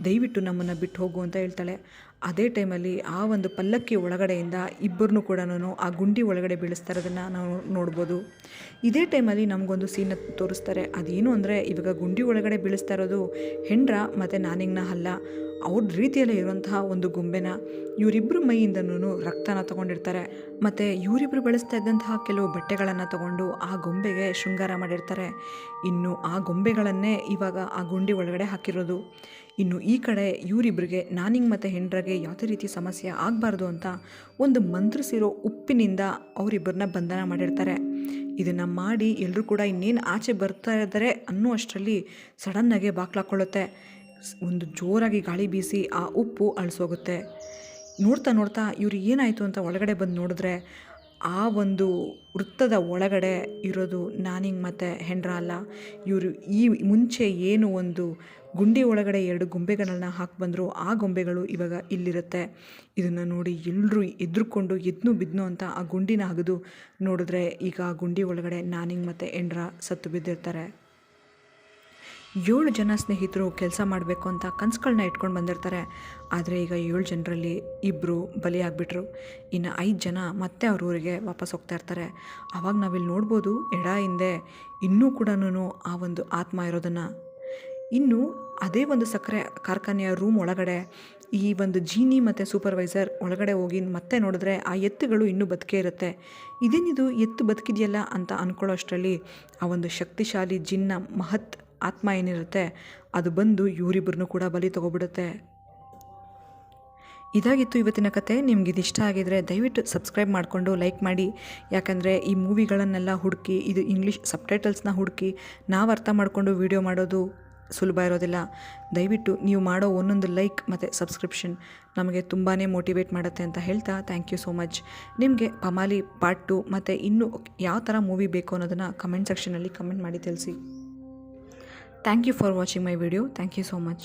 ದಯವಿಟ್ಟು ನಮ್ಮನ್ನು ಬಿಟ್ಟು ಹೋಗು ಅಂತ ಹೇಳ್ತಾಳೆ. ಅದೇ ಟೈಮಲ್ಲಿ ಆ ಒಂದು ಪಲ್ಲಕ್ಕಿ ಒಳಗಡೆಯಿಂದ ಇಬ್ಬರನ್ನೂ ಕೂಡ ಆ ಗುಂಡಿ ಒಳಗಡೆ ಬೀಳಿಸ್ತಾ ಇರೋದನ್ನು ನಾವು ನೋಡ್ಬೋದು. ಇದೇ ಟೈಮಲ್ಲಿ ನಮಗೊಂದು ಸೀನ ತೋರಿಸ್ತಾರೆ. ಅದೇನು ಅಂದರೆ ಇವಾಗ ಗುಂಡಿ ಒಳಗಡೆ ಬೀಳಿಸ್ತಾ ಇರೋದು ಹೆಂಡ್ರ ಮತ್ತು ನಾನಿಗ್ನ ಅಲ್ಲ, ಅವ್ರ ರೀತಿಯಲ್ಲೇ ಇರುವಂತಹ ಒಂದು ಗೊಂಬೆನ. ಇವರಿಬ್ಬರು ಮೈಯಿಂದನೂ ರಕ್ತನ ತೊಗೊಂಡಿರ್ತಾರೆ ಮತ್ತು ಇವರಿಬ್ಬರು ಬಳಸ್ತಾ ಇದ್ದಂತಹ ಕೆಲವು ಬಟ್ಟೆಗಳನ್ನು ತಗೊಂಡು ಆ ಗೊಂಬೆಗೆ ಶೃಂಗಾರ ಮಾಡಿರ್ತಾರೆ. ಇನ್ನು ಆ ಗೊಂಬೆಗಳನ್ನೇ ಇವಾಗ ಆ ಗುಂಡಿ ಒಳಗಡೆ ಹಾಕಿರೋದು. ಇನ್ನು ಈ ಕಡೆ ಇವರಿಬ್ಬರಿಗೆ ನಾನಿಂಗ್ ಮತ್ತು ಹೆಂಡ್ರಗೆ ಯಾವುದೇ ರೀತಿ ಸಮಸ್ಯೆ ಆಗಬಾರ್ದು ಅಂತ ಒಂದು ಮಂತ್ರಿಸಿರೋ ಉಪ್ಪಿನಿಂದ ಅವರಿಬ್ಬರನ್ನ ಬಂಧನ ಮಾಡಿರ್ತಾರೆ. ಇದನ್ನು ಮಾಡಿ ಎಲ್ಲರೂ ಕೂಡ ಇನ್ನೇನು ಆಚೆ ಬರ್ತಾ ಇದ್ದಾರೆ ಅನ್ನೋ ಅಷ್ಟರಲ್ಲಿ ಸಡನ್ನಾಗೆ ಬಾಕ್ಲಾಕೊಳ್ಳುತ್ತೆ. ಒಂದು ಜೋರಾಗಿ ಗಾಳಿ ಬೀಸಿ ಆ ಉಪ್ಪು ಅಳಿಸೋಗುತ್ತೆ. ನೋಡ್ತಾ ನೋಡ್ತಾ ಇವ್ರು ಏನಾಯಿತು ಅಂತ ಒಳಗಡೆ ಬಂದು ನೋಡಿದ್ರೆ ಆ ಒಂದು ವೃತ್ತದ ಒಳಗಡೆ ಇರೋದು ನಾನಿಂಗ್ ಮತ್ತು ಹೆಂಡ್ರ ಅಲ್ಲ. ಇವರು ಈ ಮುಂಚೆ ಏನು ಒಂದು ಗುಂಡಿ ಒಳಗಡೆ 2 ಗೊಂಬೆಗಳನ್ನು ಹಾಕಿ ಬಂದರು, ಆ ಗೊಂಬೆಗಳು ಇವಾಗ ಇಲ್ಲಿರುತ್ತೆ. ಇದನ್ನು ನೋಡಿ ಎಲ್ಲರೂ ಎದ್ರುಕೊಂಡು ಎದ್ನು ಬಿದ್ನು ಅಂತ ಆ ಗುಂಡಿನ ಅಗೆದು ನೋಡಿದ್ರೆ ಈಗ ಆ ಗುಂಡಿ ಒಳಗಡೆ ನಾನಿಂಗ್ ಮತ್ತು ಹೆಂಡ್ರ ಸತ್ತು ಬಿದ್ದಿರ್ತಾರೆ. 7 ಜನ ಸ್ನೇಹಿತರು ಕೆಲಸ ಮಾಡಬೇಕು ಅಂತ ಕನಸುಗಳನ್ನ ಇಟ್ಕೊಂಡು ಬಂದಿರ್ತಾರೆ. ಆದರೆ ಈಗ 7 ಜನರಲ್ಲಿ 2 ಬಲಿಯಾಗಿಬಿಟ್ರು. ಇನ್ನು 5 ಜನ ಮತ್ತೆ ಅವ್ರ ಊರಿಗೆ ವಾಪಸ್ ಹೋಗ್ತಾ ಇರ್ತಾರೆ. ಆವಾಗ ನಾವಿಲ್ಲಿ ನೋಡ್ಬೋದು ಎಡ ಹಿಂದೆ ಇನ್ನೂ ಕೂಡ ಆ ಒಂದು ಆತ್ಮ ಇರೋದನ್ನು. ಇನ್ನು ಅದೇ ಒಂದು ಸಕ್ಕರೆ ಕಾರ್ಖಾನೆಯ ರೂಮ್ ಒಳಗಡೆ ಈ ಒಂದು ಜೀನಿ ಮತ್ತು ಸೂಪರ್ವೈಸರ್ ಒಳಗಡೆ ಹೋಗಿ ಮತ್ತೆ ನೋಡಿದ್ರೆ ಆ ಎತ್ತುಗಳು ಇನ್ನೂ ಬದುಕೇ ಇರುತ್ತೆ. ಇದೇನಿದು ಎತ್ತು ಬದುಕಿದೆಯಲ್ಲ ಅಂತ ಅಂದ್ಕೊಳ್ಳೋ ಅಷ್ಟರಲ್ಲಿ ಆ ಒಂದು ಶಕ್ತಿಶಾಲಿ ಜಿನ್ನ ಮಹತ್ ಆತ್ಮ ಏನಿರುತ್ತೆ ಅದು ಬಂದು ಇವರಿಬ್ಬರನ್ನೂ ಕೂಡ ಬಲಿ ತೊಗೊಬಿಡುತ್ತೆ. ಇದಾಗಿತ್ತು ಇವತ್ತಿನ ಕತೆ. ನಿಮ್ಗೆ ಇದು ಇಷ್ಟ ಆಗಿದರೆ ದಯವಿಟ್ಟು ಸಬ್ಸ್ಕ್ರೈಬ್ ಮಾಡಿಕೊಂಡು ಲೈಕ್ ಮಾಡಿ. ಯಾಕಂದರೆ ಈ ಮೂವಿಗಳನ್ನೆಲ್ಲ ಹುಡುಕಿ, ಇದು ಇಂಗ್ಲೀಷ್ ಸಬ್ಟೈಟಲ್ಸ್ನ ಹುಡುಕಿ ನಾವು ಅರ್ಥ ಮಾಡಿಕೊಂಡು ವಿಡಿಯೋ ಮಾಡೋದು ಸುಲಭ ಇರೋದಿಲ್ಲ. ದಯವಿಟ್ಟು ನೀವು ಮಾಡೋ ಒಂದೊಂದು ಲೈಕ್ ಮತ್ತು ಸಬ್ಸ್ಕ್ರಿಪ್ಷನ್ ನಮಗೆ ತುಂಬಾ ಮೋಟಿವೇಟ್ ಮಾಡುತ್ತೆ ಅಂತ ಹೇಳ್ತಾ ಥ್ಯಾಂಕ್ ಯು ಸೋ ಮಚ್. ನಿಮಗೆ ಪಮಾಲಿ ಪಾರ್ಟ್ 2 ಮತ್ತು ಇನ್ನೂ ಯಾವ ಥರ ಮೂವಿ ಬೇಕು ಅನ್ನೋದನ್ನು ಕಮೆಂಟ್ ಸೆಕ್ಷನಲ್ಲಿ ಕಮೆಂಟ್ ಮಾಡಿ ತಿಳಿಸಿ. Thank you for watching my video. Thank you so much.